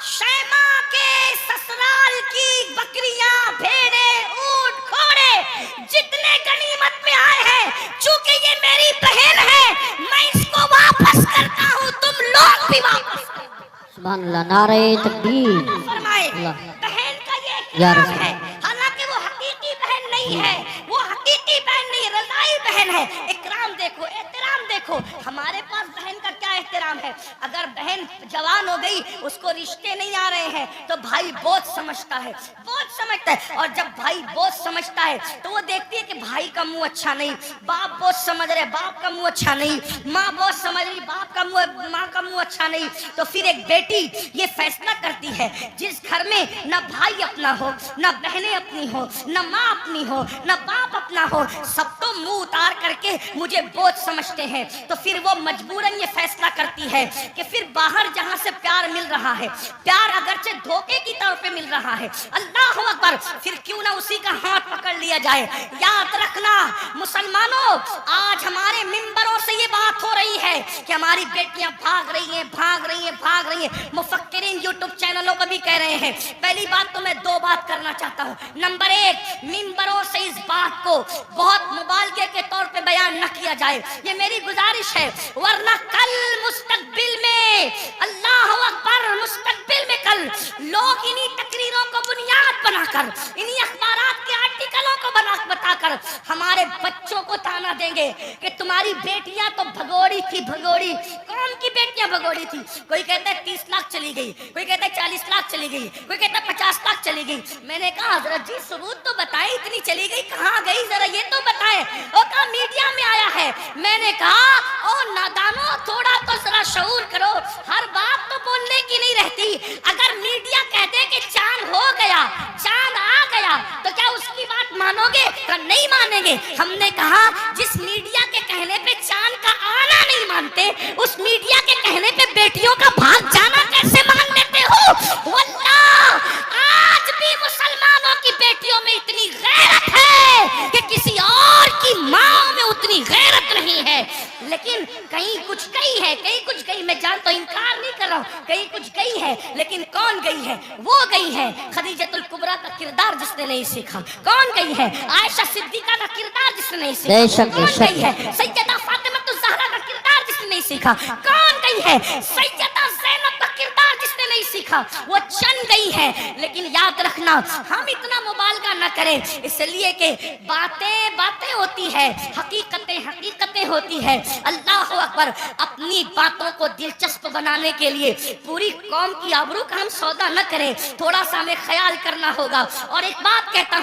شیمہ کے سسرال کی بکریاں, بھیڑے, اونٹ, گھوڑے جتنے غنیمت میں آئے ہیں, چونکہ یہ میری بہن ہے میں اس کو واپس کرتا ہوں, تم لوگ بھی واپس کرو. سبحان اللہ, نعرہ تکبیر. فرمائے بہن کا یہ اکرام ہے, حالانکہ وہ حقیقی بہن نہیں ہے, وہ حقیقی بہن نہیں, رضائی بہن ہے. اکرام دیکھو, احترام دیکھو. دیکھو ہمارے پاس بہن کا کیا احترام ہے. اگر بہن جوان ہو گئی, اس کو رشتے نہیں آ رہے ہیں, تو بھائی بہت سمجھتا ہے, بہت سمجھتا ہے. اور جب بھائی بہت سمجھتا ہے تو وہ دیکھتی ہے کہ بھائی کا منہ اچھا نہیں, باپ بہت سمجھ رہے, باپ کا منہ اچھا نہیں, ماں بہت سمجھ رہی, ماں کا منہ اچھا نہیں. تو پھر ایک بیٹی یہ فیصلہ کرتی ہے, جس گھر میں نہ بھائی اپنا ہو, نہ بہنیں اپنی ہو, نہ ماں اپنی ہو, نہ باپ اپنا ہو, سب تو منہ اتار کر کے مجھے بہت سمجھتے ہیں, تو پھر وہ مجبوراً یہ فیصلہ کرتی ہے کہ پھر باہر جہاں سے پیار مل رہا ہے, پیار اگرچہ دھوکے کی طور پہ مل رہا ہے, اللہ اکبر, پھر کیوں نہ اسی کا ہاتھ پکڑ لیا جائے. یاد رکھنا مسلمانوں, آج ہمارے منبروں سے یہ بات ہو رہی ہے کہ ہماری بیٹیاں بھاگ رہی ہیں, بھاگ رہی ہیں, بھاگ رہی ہیں. مفکرین یوٹیوب چینلوں پر بھی کہہ رہے ہیں. پہلی بات تو میں دو بات کرنا چاہتا ہوں. نمبر ایک, منبروں سے اس بات کو بہت مبالغے کے طور پہ بیان نہ کیا جائے, یہ میری گزارش ہے, ورنہ کل مستقبل میں, اللہ اکبر, مستقبل میں کل لوگ انہی تقریروں کو بنیاد بنا کر, انہی اخبارات کے آرٹیکلوں کو بتا کر ہمارے بچوں کو تانا دیں گے کہ تمہاری بیٹیاں تو بھگوڑی تھی, بھگوڑی. کون کی بیٹیاں بھگوڑی تھی؟ کوئی کہتا ہے 30 لاکھ چلی گئی, کوئی کہتا ہے 40 لاکھ چلی گئی, کوئی کہتا ہے 50 لاکھ چلی گئی. میں نے کہا حضرت جی ثبوت تو بتائیں, اتنی چلی گئی کہاں گئی, ذرا یہ تو بتائیں. وہ کہا میڈیا میں آیا ہے. میں نے کہا او نادانو, تھوڑا تو ذرا شعور کرو, ہر بات تو بولنے کی نہیں رہتی. اگر میڈیا کہتے کہ چاند ہو گیا, چاند آ گیا, تو کیا اس کی بات مانو گے؟ نہیں مانیں گے. ہم نے کہا جس میڈیا کے کہنے پہ چاند کا آنا نہیں مانتے, اس میڈیا کے کہنے پہ بیٹیوں کا بھاگ جانا کیسے مان لیتے ہو؟ واللہ آج بھی مسلمانوں کی بیٹیوں میں اتنی غیرت ہے کہ کسی اور کی ماں میں اتنی غیرت نہیں ہے. لیکن کہیں کچھ گئی ہے, کہیں کچھ گئی, میں جانتا ہوں, انکار نہیں کر رہا ہوں, کہیں کچھ گئی ہے. لیکن کون گئی ہے؟ وہ گئی ہے خدیجۃ الکبریٰ کا کردار جس نے نہیں سیکھا. کون گئی ہے؟ عائشہ صدیقہ کا کردار جس نے نہیں سیکھا. کون گئی ہے؟ سیدہ فاطمہ الزہرا کا کردار جس نے نہیں سیکھا. کون گئی ہے؟ سیدہ زینب کا کردار جس نے نہیں سیکھا. وہ چند گئی ہے. لیکن یاد رکھنا, ہم اتنا مبالغہ نہ کریں, اس لیے کہ باتیں باتیں ہوتی ہے, حقیقتیں حقیقتیں ہوتی ہے. اللہ اکبر, اپنی باتوں کو دلچسپ بنانے کے لیے پوری قوم کی آبرو کا ہم سودا نہ کریں, تھوڑا سا ہمیں خیال کرنا ہوگا. اور ایک بات کہتا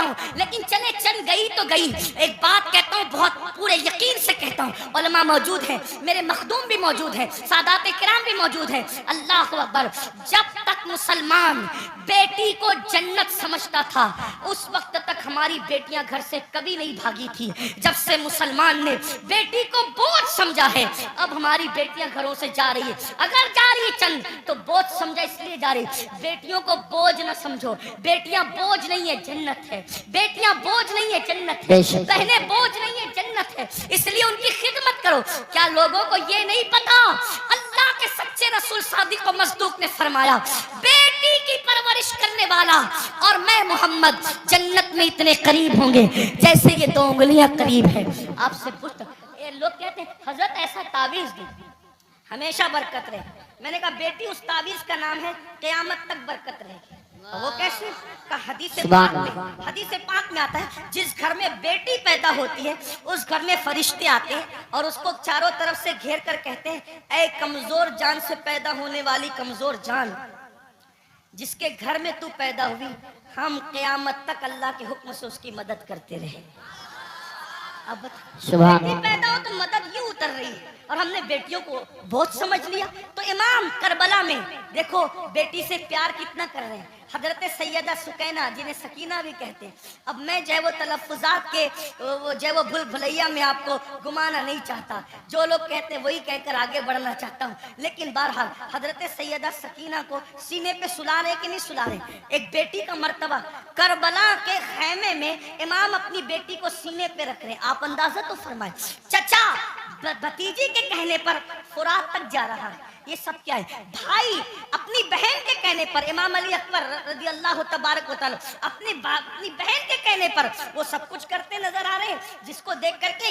ہوں, لیکن چلے چند گئی تو گئی, ایک بات کہتا ہوں, بہت پورے یقین سے کہتا ہوں, علماء موجود ہیں, میرے مخدوم بھی موجود ہیں, سادات کرام بھی موجود ہیں. اللہ اکبر, جب تک مسلمان بیٹی کو جنت سمجھتا تھا, اس وقت تک ہماری بیٹیاں گھر سے کبھی نہیں بھاگی تھی. جب سے مسلمان نے بیٹی کو بوجھ سمجھا ہے, اب ہماری بیٹیاں گھروں سے جا رہی ہے. اگر جا رہی ہے چند تو بوجھ سمجھا اس لیے جا رہی. بیٹیوں کو بوجھ نہ سمجھو, بیٹیاں بوجھ نہیں ہے, جنت ہے. بیٹیاں بوجھ نہیں ہے, جنت ہے. بہنیں بوجھ نہیں ہے, جنت ہے. اس لیے ان کی خدمت کرو. کیا لوگوں کو یہ نہیں پتا, اللہ کے سچے رسول صادق و مصدوق نے فرمایا, بیٹی کی پرورش کرنے والا اور میں محمد جنت میں اتنے قریب ہوں گے جیسے یہ 2 انگلیاں قریب ہیں. آپ سے پوچھتا, لوگ کہتے ہیں حضرت ایسا تعویذ دی ہمیشہ برکت رہے. میں نے کہا بیٹی اس تعویذ کا نام ہے قیامت تک برکت رہے. وہ کیسے؟ حدیث پاک میں آتا ہے, جس گھر میں بیٹی پیدا ہوتی ہے اس گھر میں فرشتے آتے ہیں اور اس کو چاروں طرف سے گھیر کر کہتے ہیں, اے کمزور جان سے پیدا ہونے والی کمزور جان, جس کے گھر میں تو پیدا ہوئی, ہم قیامت تک اللہ کے حکم سے اس کی مدد کرتے رہے. اب بیٹی پیدا ہو تو مدد یوں اتر رہی ہے, اور ہم نے بیٹیوں کو بہت سمجھ لیا. تو امام کربلا میں دیکھو بیٹی سے پیار کتنا کر رہے ہیں. حضرت سیدہ سکینہ, جنہیں سکینہ بھی کہتے ہیں. اب میں جو ہے وہ تلفظات کے جو ہے وہ بھول بھلیا میں آپ کو گمانا نہیں چاہتا, جو لوگ کہتے ہیں وہی کہہ کر آگے بڑھنا چاہتا ہوں. لیکن بہرحال حضرت سیدہ سکینہ کو سینے پہ سلا رہے کہ نہیں سلا رہے. ایک بیٹی کا مرتبہ, کربلا کے خیمے میں امام اپنی بیٹی کو سینے پہ رکھ رہے ہیں. آپ اندازہ تو فرمائیں, چچا بھتیجی کے کہنے پر فرات تک جا رہا ہے. ये सब क्या है? भाई अपनी बहन के कहने पर, इमाम अली अकबर रजी अल्लाह तबारक व तआला अपनी बहन के कहने पर वो सब कुछ करते नजर आ रहे हैं, जिसको देख करके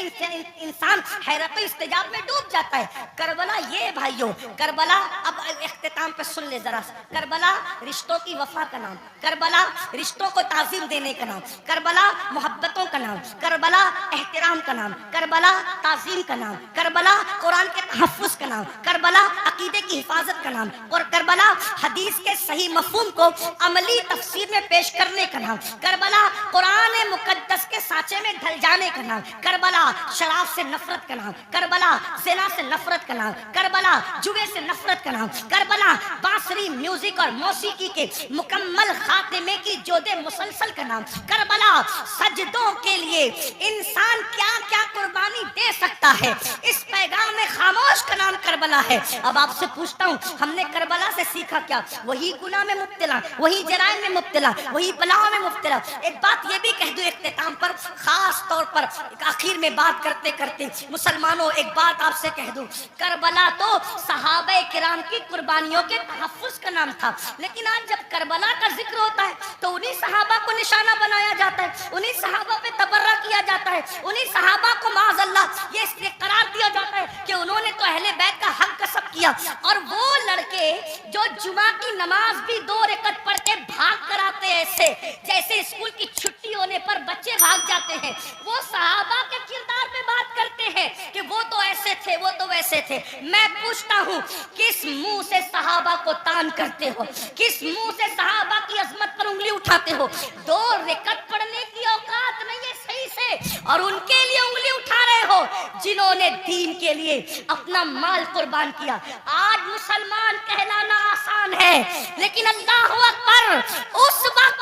इंसान हैरत इस्तिजाब में डूब जाता है। करबला ये भाइयों, करबला अब इख्तिताम पे सुन ले जरा। करबला रिश्तों की वफा का नाम, करबला रिश्तों को ताज़ीम देने का नाम, करबला मोहब्बतों का नाम, करबला एहतराम का नाम, करबला ताज़ीम का नाम, करबला कुरान के तहफ़्फ़ुज़ का नाम, करबला अकीदे की हिफाजत का नाम, और करबला हदीस के सही मफ़हूम को अमली तफसीर में पेश करने का नाम, करबला कुरान मुक़द्दस के साँचे में ढल जाने का नाम, करबला शराब से नफरत का नाम, करबला ज़िना से नफरत का नाम, करबला जुए से नफरत का नाम, करबला बांसुरी म्यूजिक और मौसीकी के मुकम्मल खातिमे की जोदे मुसलसल का नाम, करबला सजदों के लिए इंसान क्या क्या कुर्बानी दे सकता है, इस पैगाम में खामोश का नाम करबला है। अब आपसे पूछता हूँ, हमने करबला से सीखा क्या? वही गुनाह में मुब्तला, वही जराइम में मुब्तला, वही बलाओं में मुब्तला। एक बात ये भी कह दूं इख्तिताम पर, खास तौर पर आखिर में बात करते करते, मुसलमानों एक बात आपसे कह दूं, करबला तो सहाबे किराम की कुर्बानियों के तहफ़्फ़ुज़ का नाम था, लेकिन आज जब करबला का जिक्र होता है तो उन्हीं सहाबा को निशाना बनाया जाता है, उन्हीं सहाबा पे तबर्रा किया जाता है, उन्हीं सहाबा को माज़अल्लाह ये इसलिए करार दिया जाता है कि उन्होंने तो अहले बैत का हक कसब किया। और वो लड़के जो जुमा की नमाज भी 2 रकअत पढ़ के भाग कर आते हैं, ऐसे जैसे स्कूल की छुट्टी होने पर बच्चे भाग जाते हैं, वो सहाबा के किरदार पे बात करते हैं कि वो तो ऐसे थे, वो तो वैसे थे। मैं पूछता हूँ, किस मुंह से सहाबा को तान करते हो? किस मुंह से सहाबा की अजमत पर उंगली उठाते हो? 2 रकअत पढ़ने की औकात नहीं है सही से, और उनके लिए उंगली उठा रहे हो जिन्होंने दीन के लिए अपना माल कुर्बान किया। आज मुसलमान कहलाना आसान है, लेकिन अल्लाह अकबर, उस वक्त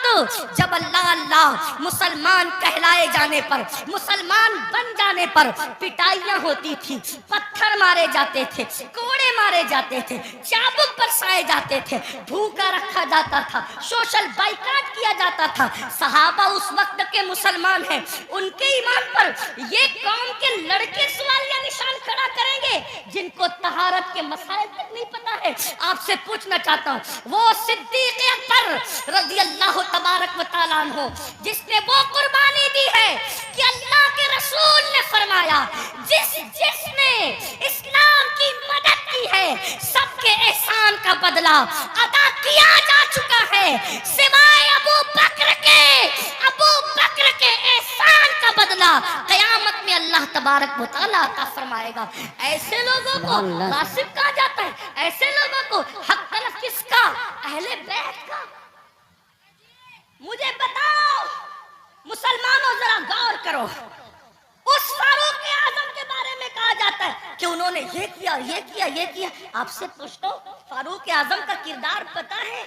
जब अल्लाह अल्लाह मुसलमान कहलाए जाने पर, मुसलमान बन जाने पर पिटाइयां होती थी, पत्थर मारे जाते थे, कोड़े मारे जाते थे, चाबुक बरसाए जाते थे, भूखा रखा जाता था, सोशल बाइकाट किया जाता था। सहाबा उस वक्त के मुसलमान हैं, उनके ईमान पर ये कौम के लड़के सवालिया निशान खड़ा करेंगे जिनको तहारत के मसाइल तक नहीं पता है। आपसे पूछना चाहता हूँ, वो सिद्दीक़ अकबर रज़ी अल्लाह तबारक व तआला अन्हु जिसने वो कुर्बानी दी है कि अल्लाह के रसूल ने फरमाया, जिसने इस्लाम की मदद की है सबके एहसान का बदला अदा किया जा चुका है, सिवाय अबू बकर के एहसान का बदला क़यामत में अल्लाह तबारक व तआला अता फरमाएगा। ऐसे लोगों को गासिब कहा जाता है, ऐसे लोगों को हक तलफ किसका? अहले बैत का। मुझे बताओ मुसलमानों, जरा गौर करो, उस फारूक आजम के बारे में कहा जाता है कि उन्होंने ये किया, ये किया, ये किया। आपसे पूछता हूँ, फारूक आजम का किरदार पता है?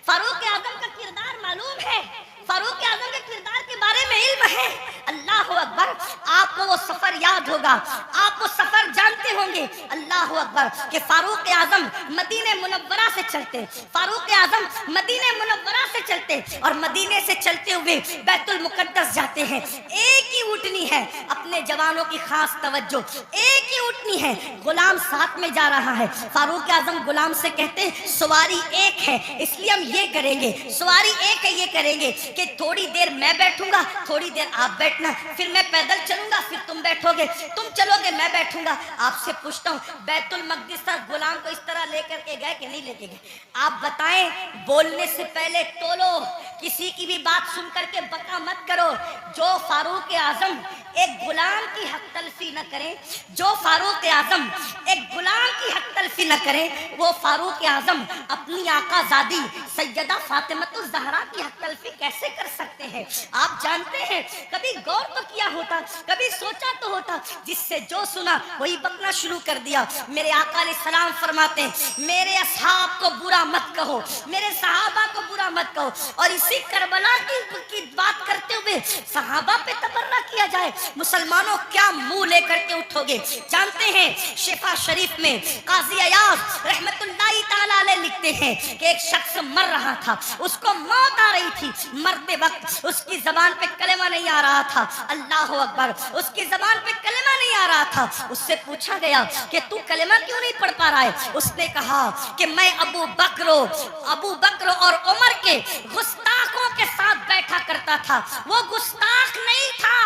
फारूक आजम का किरदार मालूम है? फारूक आजम के किरदार के बारे में इल्म है? अल्लाह अकबर, आपको वो सफर याद होगा, आप वो सफर जानते होंगे। अल्लाह अकबर कि फारूक आजम मदीने मुनव्वरा से चलते, फारूक आजम मदीने मुनव्वरा से चलते और मदीने से चलते हुए बैतुल मुकद्दस जाते हैं। एक ही ऊँटनी है, अपने जवानों की खास तवज्जो, एक ही ऊँटनी है, गुलाम साथ में जा रहा है। फारूक आजम गुलाम से कहते सवारी एक है, इसलिए हम ये करेंगे, सवारी एक है, ये करेंगे कि थोड़ी देर मैं बैठूंगा, थोड़ी देर आप बैठना, फिर मैं पैदल चलूंगा, फिर तुम बैठोगे, तुम चलोगे, मैं बैठूंगा। आपसे पूछता हूँ, बैतुल मक़दिस तक गुलाम को इस तरह लेकर के गए कि नहीं लेके गए? आप बताएं, बोलने से पहले टोलो, किसी की भी बात सुन करके बका मत करो। जो फारूक आजम एक गुलाम की हक तलफी न करें, जो फारूक आजम एक गुलाम की हक तलफी न करें, वो फारूक आजम अपनी आकाज़ादी सैयदा फातिमतुज़ ज़हरा की हक तलफी कैसे कर सकते हैं? आप जानते हैं, कभी गौर तो किया होता, कभी सोचा तो होता, जिससे जो सुना वही बकना शुरू कर दिया। मेरे आका अलैहिस्सलाम फरमाते हैं, मेरे असहाब को बुरा मत कहो, मेरे सहाबा को बुरा मत कहो। और इसी करबला की बात करते हुए सहाबा पे तबर्रा किया जाए, मुसलमानों क्या मुंह लेकर के उठोगे? जानते हैं, शिफा शरीफ में काजी अयाज रहमतुल्लाहि ताला अलैह लिखते हैं कि एक शख्स मर रहा था, उसको मौत आ रही थी, मरते वक्त उसकी जबान पे कलेमा नहीं आ रहा था। अल्लाह अकबर, उसकी जबान पे कलेमा नहीं आ रहा था। उससे उससे पूछा गया कि तू कलेमा क्यों नहीं पढ़ पा रहा है? उसने कहा कि मैं अबू बकर और उमर के गुस्ताखों के साथ बैठा करता था। वो गुस्ताख नहीं था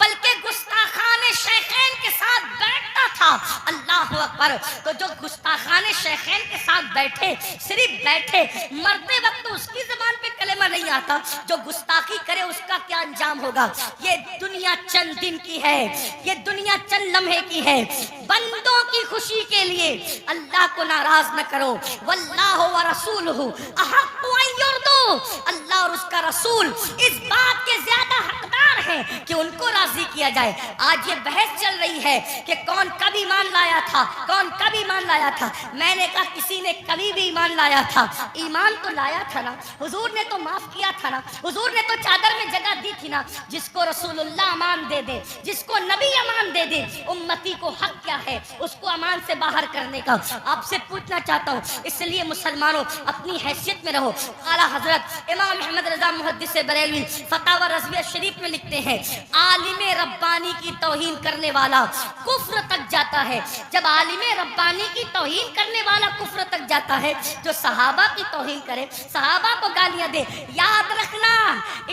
बल्कि गुस्ताखाने शेखैन के साथ बैठता था। अल्लाह अकबर। तो जो गुस्ताखाने शेखैन के साथ बैठे, सिर्फ बैठे, मरते वक्त तो उसकी ज़बान पे कलेमा नहीं आता, जो गुस्ताखी करे उसका क्या अंजाम होगा। ये दुनिया चंद दिन की है, ये दुनिया चंद लम्हे की है। बंदों की खुशी के लिए अल्लाह को नाराज न करो। वल्लाहु व रसूलुहु अहक्कु अन युर्दू। अल्लाह और उसका रसूल इस बात के ज्यादा हकदार हैं कि उनको राजी किया जाए। आज ये बहस चल रही है कि कौन कब ईमान लाया था, कौन कब ईमान लाया था। मैंने कहा किसी ने कभी भी ईमान लाया था। ईमान तो लाया था ना, हुजूर ने तो माफ किया था ना, हुजूर ने तो चादर में जगह दी थी ना। जिसको रसूलुल्लाह अमान दे दे, जिसको नबी अमान दे दे, उम्मती को हक क्या है उसको अमान से बाहर करने का। आपसे पूछना चाहता हूँ, इसलिए मुसलमानों अपनी हैसियत में रहो। आला हजरत इमाम अहमद रजा मुहद्दिस बरेलवी फतावा रज़विया शरीफ में लिखते हैं, आलिम रब्बानी की तौहीन करने वाला कुफ्र तक जाता है। जब आलिम रब्बानी की तौहीन करने वाला कुफ्र तक जाता है, जो सहाबा की तौहीन करे, सहाबा को गालियां दे, याद रखना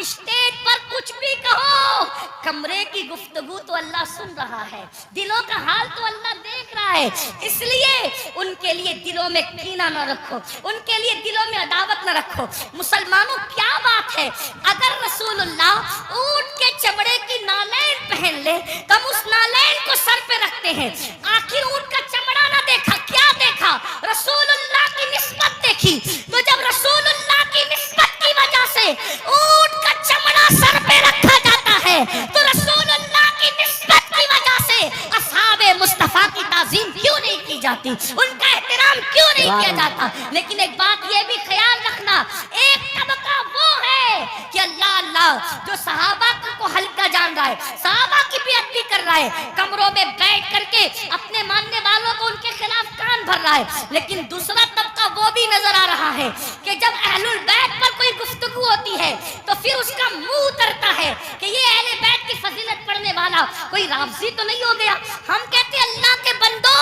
स्टेज पर कुछ भी कहो, कमरे की गुफ्तगू तो अल्लाह सुन रहा है, दिलों का हाल तो अल्लाह देख रहा है। इसलिए उनके लिए दिलों में कीना न रखो, उनके लिए दिलों में अदावत न रखो। मुसलमानों क्या बात है, अगर रसूलुल्लाह ऊंट के चमड़े की नालैन पहन ले तो हम उस नालैन को सर पे रखते हैं। आखिर ऊंट का चमड़ा ना देखा, क्या देखा? रसूलुल्लाह की निस्बत देखी। तो जब रसूलुल्लाह की निस्बत की वजह से ऊंट का चमड़ा सर पे रखा जाता है, तो रसूलुल्लाह की निस्बत की वजह से असहाबे मुस्तफा की ताज़ीम क्यों नहीं की जाती, उनका एहतराम क्यों नहीं किया जाता? लेकिन एक बात ये भी ख्याल रखना, एक तबका वो है कि अल्लाह अल्लाह जो सहाबा को हल्का जान रहा है, सहाबा की बेइज्जती कर रहा है, कमरों में बैठ करके अपने मानने वालों को उनके खिलाफ कान भर रहा है। लेकिन दूसरा तबका वो भी नजर आ रहा है कि जब अहलुल बैत पर कोई गुफ्तगू होती है तो फिर उसका मुंह उतरता है कि ये अहले बैत की फजीलत पढ़ने वाला कोई राफ़ज़ी तो नहीं हो गया। हम कहते हैं अल्लाह के बंदो,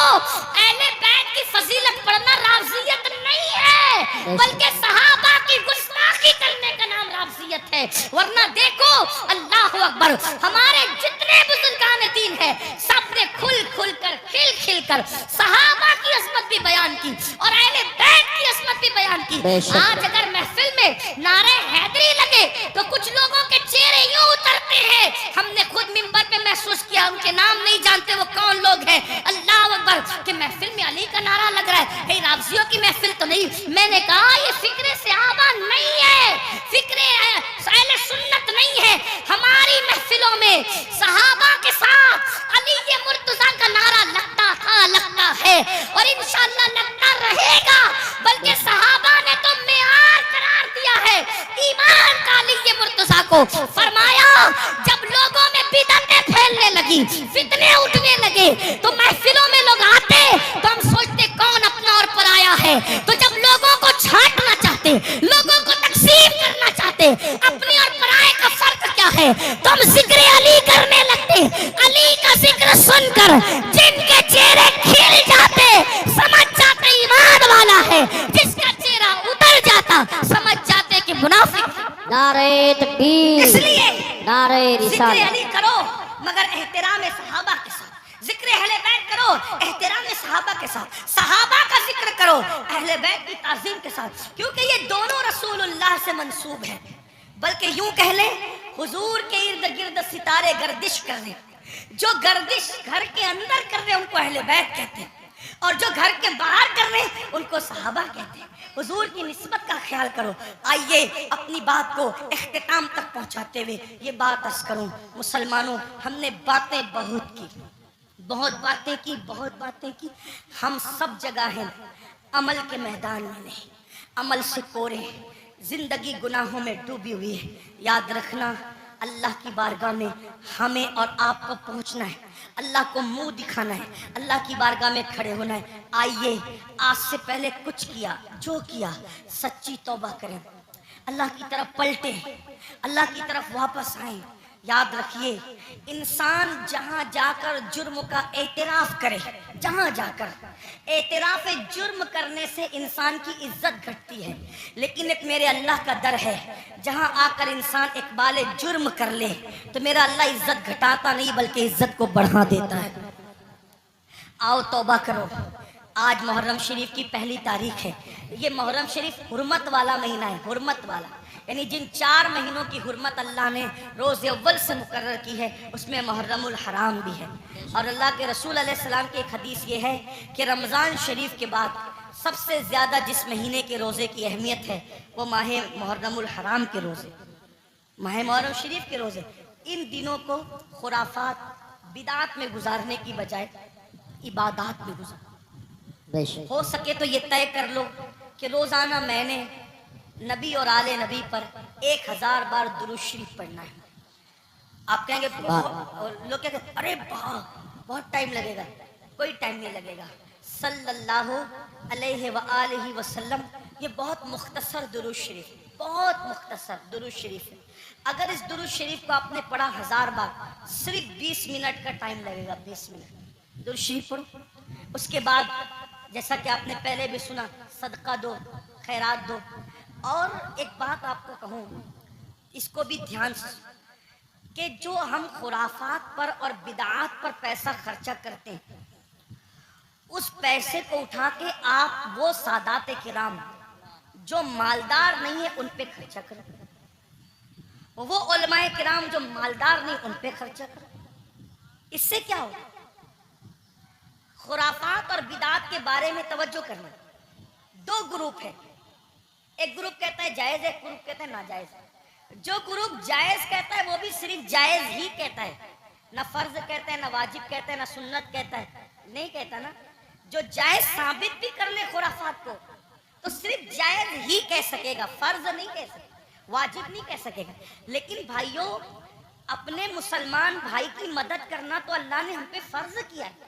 अहले बैत की फजीलत पढ़ना राफ़ज़ियत नहीं है, बल्कि सहाबा की गुस्ताखी करने का नाम राफ़ज़ियत है। वरना देखो, अल्लाह अकबर, हमारे जितने बुजुर्गान दीन है सब ने खुल खुल कर, खिल खिल कर सहाबा की अज़मत भी बयान की और अहले बैत की अज़मत भी बयान की। आज अगर महफिल में नारे हैदरी लगे तो कुछ लोगों के चेहरे यूं उतरते हैं, हमने खुद मिंबर पे महसूस किया, उनके नाम नहीं जानते वो कौन लोग हैं। अल्लाह अकबर, कि महफिल में अली का नारा लग रहा है, हे राफ़ज़ियों की महफिल तो नहीं। मैंने कहा ये फिक्रे सहाबा नहीं है, फिक्रे अहले सुन्नत नहीं है। हमारी महफिलों में सहाबा के साथ अली ये मुर्तज़ा का नारा लगता था, लगता है और इंशाअल्लाह लगता रहेगा। बल्कि सहाबा ने तो मेयार करार दिया है ईमान का अली ये मुर्तज़ा को। फरमाया जब लोगों में बिदअतें फैलने लगी, फितने उठने लगे, तो महफिलों में लोग आते तो हम सोचते कौन अपना और पराया है। तो जब लोगों को छांटना चाहते, लोगों को तकसीम करना चाहते, अपने और पराये का फर्क क्या है, तो हम जिक्र अली करने लगते। अली का जिक्र सुनकर जिनके चेहरे खिल जाते, समझ जाते ईमान वाला है, जिसका चेहरा उतर जाता समझ जाते कि मुनाफिक। नारे तकबीर, इसलिए नारे जिक्र रिसालत। अली करो मगर एहतराम सहाबा के साथ, जिक्र अहले बैत करो एहतराम सहाबा के साथ, सहाबा का जिक्र करो अहले बैत की ताज़ीम के साथ, क्योंकि ये दोनों रसूलुल्लाह से मंसूब हैं। बल्कि यूं कह ले, हुजूर के इर्द गिर्द सितारे गर्दिश कर रहे, जो गर्दिश घर के अंदर कर रहे उनको अहले बैत कहते हैं, और जो घर के बाहर कर रहे उनको सहाबा कहते हैं। हुजूर की निस्बत का ख्याल करो। आइए अपनी बात को इख्तिताम तक पहुंचाते हुए ये बात अर्ज करूं, मुसलमानों हमने बातें बहुत की, बहुत बातें की, बहुत बातें की। हम सब जगह हैं, अमल के मैदान में नहीं, अमल से कोरे, जिंदगी गुनाहों में डूबी हुई है। याद रखना, अल्लाह की बारगाह में हमें और आपको पहुंचना है, अल्लाह को मुंह दिखाना है, अल्लाह की बारगाह में खड़े होना है। आइए आज से पहले कुछ किया, जो किया सच्ची तौबा करें, अल्लाह की तरफ पलटे, अल्लाह की तरफ वापस आए। یاد رکھیے انسان جہاں جا کر جرم کا اعتراف کرے، جہاں جا کر اعتراف جرم کرنے سے انسان کی عزت گھٹتی ہے، لیکن ایک میرے اللہ کا در ہے، جہاں آ کر انسان اقبال جرم کر لے تو میرا اللہ عزت گھٹاتا نہیں بلکہ عزت کو بڑھا دیتا ہے۔ آؤ توبہ کرو، آج محرم شریف کی پہلی تاریخ ہے۔ یہ محرم شریف حرمت والا مہینہ ہے، حرمت والا، یعنی جن 4 مہینوں کی حرمت اللہ نے روز اول سے مقرر کی ہے اس میں محرم الحرام بھی ہے۔ اور اللہ کے رسول علیہ السلام کی ایک حدیث یہ ہے کہ رمضان شریف کے بعد سب سے زیادہ جس مہینے کے روزے کی اہمیت ہے وہ ماہ محرم الحرام کے روزے، ماہ محرم شریف کے روزے۔ ان دنوں کو خرافات بدعات میں گزارنے کی بجائے عبادات میں گزارو۔ ہو سکے تو یہ طے کر لو کہ روزانہ میں نے نبی اور آل نبی پر 1000 بار درود شریف پڑھنا ہے۔ آپ کہیں گے لوگ کہتے ہیں ارے بہت ٹائم لگے گا، کوئی ٹائم نہیں لگے گا۔ صلی اللہ علیہ وآلہ وسلم، یہ بہت مختصر درود شریف، بہت مختصر درود شریف ہے۔ اگر اس درود شریف کو آپ نے پڑھا 1000 بار، صرف 20 منٹ کا ٹائم لگے گا، 20 منٹ درود شریف پڑھو۔ اس کے بعد جیسا کہ آپ نے پہلے بھی سنا، صدقہ دو، خیرات دو۔ اور ایک بات آپ کو کہوں، اس کو بھی دھیان سے، کہ جو ہم خرافات پر اور بدعات پر پیسہ خرچہ کرتے ہیں، اس پیسے کو اٹھا کے آپ وہ سادات کرام جو مالدار نہیں ہیں ان پہ خرچہ کرو، وہ علماء کرام جو مالدار نہیں ان پہ خرچہ کرو۔ اس سے کیا ہوگا؟ خرافات اور بدعات کے بارے میں توجہ کرنا۔ 2 گروپ ہیں، ایک گروپ کہتا ہے جائز، ایک گروپ کہتا ہے ناجائز۔ جو گروپ جائز کہتا ہے وہ بھی صرف جائز ہی کہتا ہے، نہ فرض کہتا ہے، نہ واجب کہتا ہے، نہ سنت کہتا ہے، نہیں کہتا نا۔ جو جائز ثابت بھی کر لے خرافات کو تو صرف جائز ہی کہہ سکے گا، فرض نہیں کہہ سکے گا، واجب نہیں کہہ سکے گا۔ لیکن بھائیوں، اپنے مسلمان بھائی کی مدد کرنا تو اللہ نے ہم پہ فرض کیا ہے،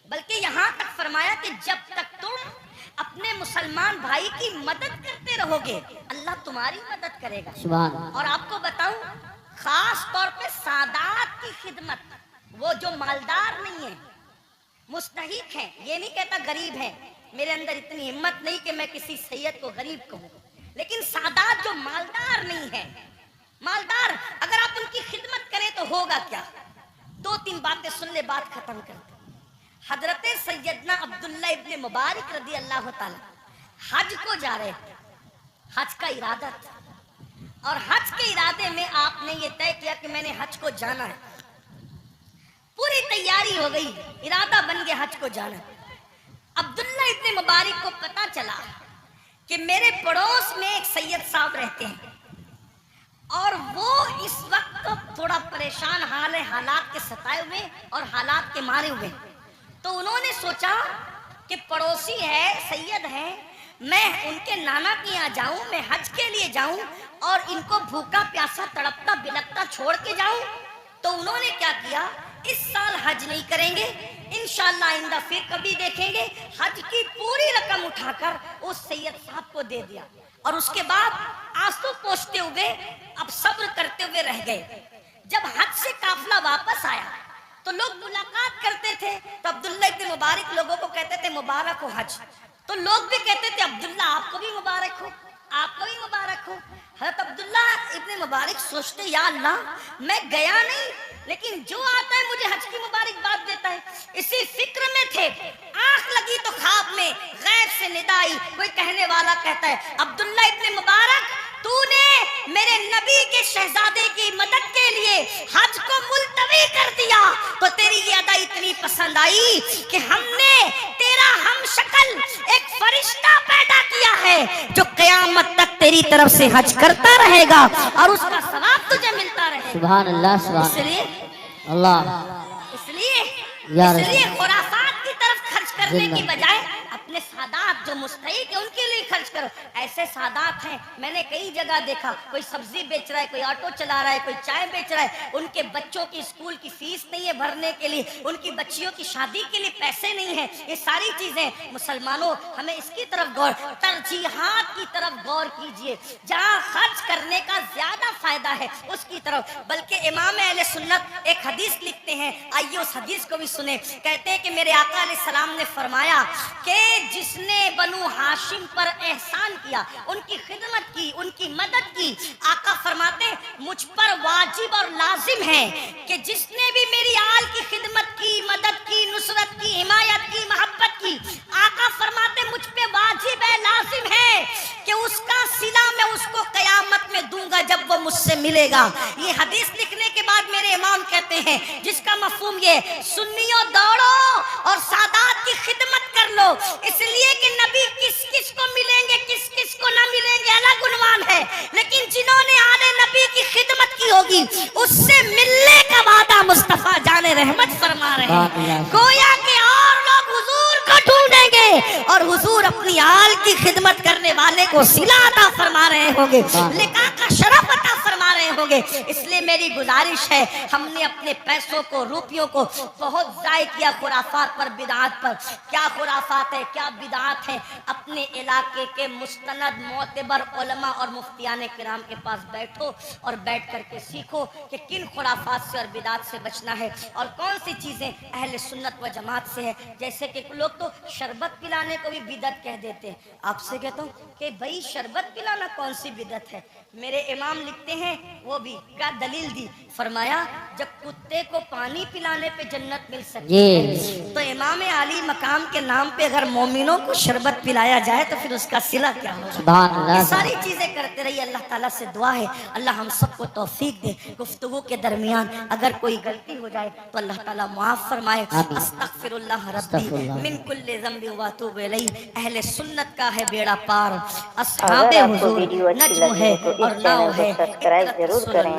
بلکہ یہاں تک فرمایا کہ جب تک تم اپنے مسلمان بھائی کی مدد کرتے رہو گے اللہ تمہاری مدد کرے گا۔ اور آپ کو بتاؤں، خاص طور پہ سادات کی خدمت، وہ جو مالدار نہیں ہیں، مستحق ہیں، یہ نہیں کہتا غریب ہیں، میرے اندر اتنی ہمت نہیں کہ میں کسی سید کو غریب کہوں، لیکن سادات جو مالدار نہیں ہیں، مالدار اگر آپ ان کی خدمت کریں تو ہوگا کیا؟ 2-3 باتیں سن لے، بات ختم کرتے۔ حضرت سیدنا عبداللہ ابن مبارک رضی اللہ تعالی حج کو جا رہے تھے، حج کا ارادہ تھا، اور حج کے ارادے میں آپ نے یہ طے کیا کہ میں نے حج کو جانا ہے، پوری تیاری ہو گئی، ارادہ بن گیا حج کو جانا ہے۔ عبداللہ ابن مبارک کو پتا چلا کہ میرے پڑوس میں ایک سید صاحب رہتے ہیں اور وہ اس وقت تھوڑا پریشان حال ہے، حالات کے ستائے ہوئے اور حالات کے مارے ہوئے۔ تو انہوں نے سوچا کہ پڑوسی ہے، سید ہے، میں ان کے نانا کے یہاں جاؤں، میں حج کے لیے جاؤں اور ان کو بھوکا پیاسا تڑپتا بلکتا چھوڑ کے جاؤں۔ تو انہوں نے کیا کیا، اس سال حج نہیں کریں گے، انشاءاللہ آئندہ پھر کبھی دیکھیں گے، حج کی پوری رقم اٹھا کر اس سید صاحب کو دے دیا، اور اس کے بعد آنسو پوچھتے ہوئے اب صبر کرتے ہوئے رہ گئے۔ جب حج سے قافلہ واپس آیا تو لوگ ملاقات کرتے تھے، تو عبداللہ ابن مبارک لوگوں کو کہتے تھے مبارک ہو حج، تو لوگ بھی کہتے تھے عبداللہ آپ کو بھی مبارک ہو، آپ کو بھی مبارک ہو۔ حضرت عبداللہ ابن مبارک سوچتے یا اللہ میں گیا نہیں لیکن جو آتا ہے مجھے حج کی مبارکباد دیتا ہے، اسی فکر میں تھے۔ آنکھ لگی تو خواب میں غیب سے ندا آئی، کوئی کہنے والا کہتا ہے عبداللہ ابن مبارک تو نے میرے نبی کے شہزادے کی مدد کے لیے حج کو ملتوی کر دیا، تو تیری یہ ادا اتنی پسند آئی کہ ہم نے تیرا ہم شکل ایک فرشتہ پیدا کیا ہے جو قیامت تک تیری طرف سے حج کرتا رہے گا اور اس کا ثواب تجھے ملتا رہے گا۔ سبحان اللہ، سبحان اللہ۔ اس لیے خرافات کی طرف خرچ کرنے کی بجائے اپنے اپنے سادات جو مستحق ہے ان کے لیے خرچ کرو. ایسے سادات ہیں میں نے کئی جگہ دیکھا, کوئی سبزی بیچ رہا ہے, کوئی آٹو چلا رہا ہے, کوئی چائے بیچ رہا ہے, ان کے بچوں کی اسکول کی فیس نہیں ہے بھرنے کے لیے, ان کی بچیوں کی شادی کے لیے پیسے نہیں ہیں. یہ ساری چیزیں مسلمانوں ہمیں اس کی طرف غور, ترجیحات کی طرف غور کیجئے, جہاں خرچ کرنے کا زیادہ فائدہ ہے اس کی طرف. بلکہ امام اہل سنت ایک حدیث لکھتے ہیں, آئیے اس حدیث کو بھی سنیں. کہتے ہیں کہ میرے آقا علیہ السلام نے فرمایا کہ جس نے بنو ہاشم پر احسان کیا, ان کی خدمت کی, ان کی مدد کی, آقا فرماتے ہیں مجھ پر واجب اور لازم ہے کہ جس نے بھی میری آل کی خدمت کی, مدد کی, نصرت کی, حمایت کی, محبت کی, آقا فرماتے ہیں مجھ پہ واجب ہے, لازم ہے کہ اس کا صلہ میں اس کو قیامت میں دوں گا جب وہ مجھ سے ملے گا. یہ حدیث لکھنے کے بعد میرے امام کہتے ہیں جس کا مفہوم یہ, سنیوں دوڑو اور سادات کی خدمت کر لو, اس لیے کہ نبی کس کس کو ملیں گے کس کس کو نہ ملیں گے الگ عنوان ہے, لیکن جنہوں نے آل نبی کی خدمت کی ہوگی اس سے ملنے کا وعدہ مصطفیٰ جان رحمت فرما رہے ہیں. گویا کہ اور لوگ حضور کو ڈھونڈیں گے اور حضور اپنی آل کی خدمت کرنے والے کو صلہ عطا فرما رہے ہوں گے, لقاء کا شرف عطا فرما رہے ہوں گے. اس لیے میری گزارش ہے, ہم نے اپنے پیسوں کو, روپیوں کو بہت ضائع کیا خرافات پر, بدعات پر. کیا خرافات ہے, کیا بدعات ہیں, اپنے علاقے کے مستند معتبر علماء اور مفتیان کرام کے پاس بیٹھو اور بیٹھ کر کے سیکھو کہ کن خرافات سے اور بدعات سے بچنا ہے اور کون سی چیزیں اہل سنت و جماعت سے ہے. جیسے کہ لوگ تو شربت پلانے کو بھی بدعت کہہ دیتے ہیں. آپ سے کہتا ہوں کہ بھئی شربت پلانا کون سی بدعت ہے؟ میرے امام لکھتے ہیں وہ بھی کیا دلیل دی, فرمایا جب کتے کو پانی پلانے پہ جنت مل سکتی ہے تو امام عالی مقام کے نام پہ اگر مومنوں کو شربت پلایا جائے تو پھر اس کا صلہ کیا ہوگا. یہ ساری چیزیں کرتے رہیے. اللہ تعالیٰ سے دعا ہے اللہ ہم سب کو توفیق دے. گفتگو کے درمیان اگر کوئی غلطی ہو جائے تو اللہ تعالیٰ معاف فرمائے. استغفر اللہ ربی من کل ذنب واتوب الیہ. اہل سنت کا ہے بیڑا پار, اصحاب حضور نجم ہے اور ناؤ ہے. سبسکرائب ضرور کریں.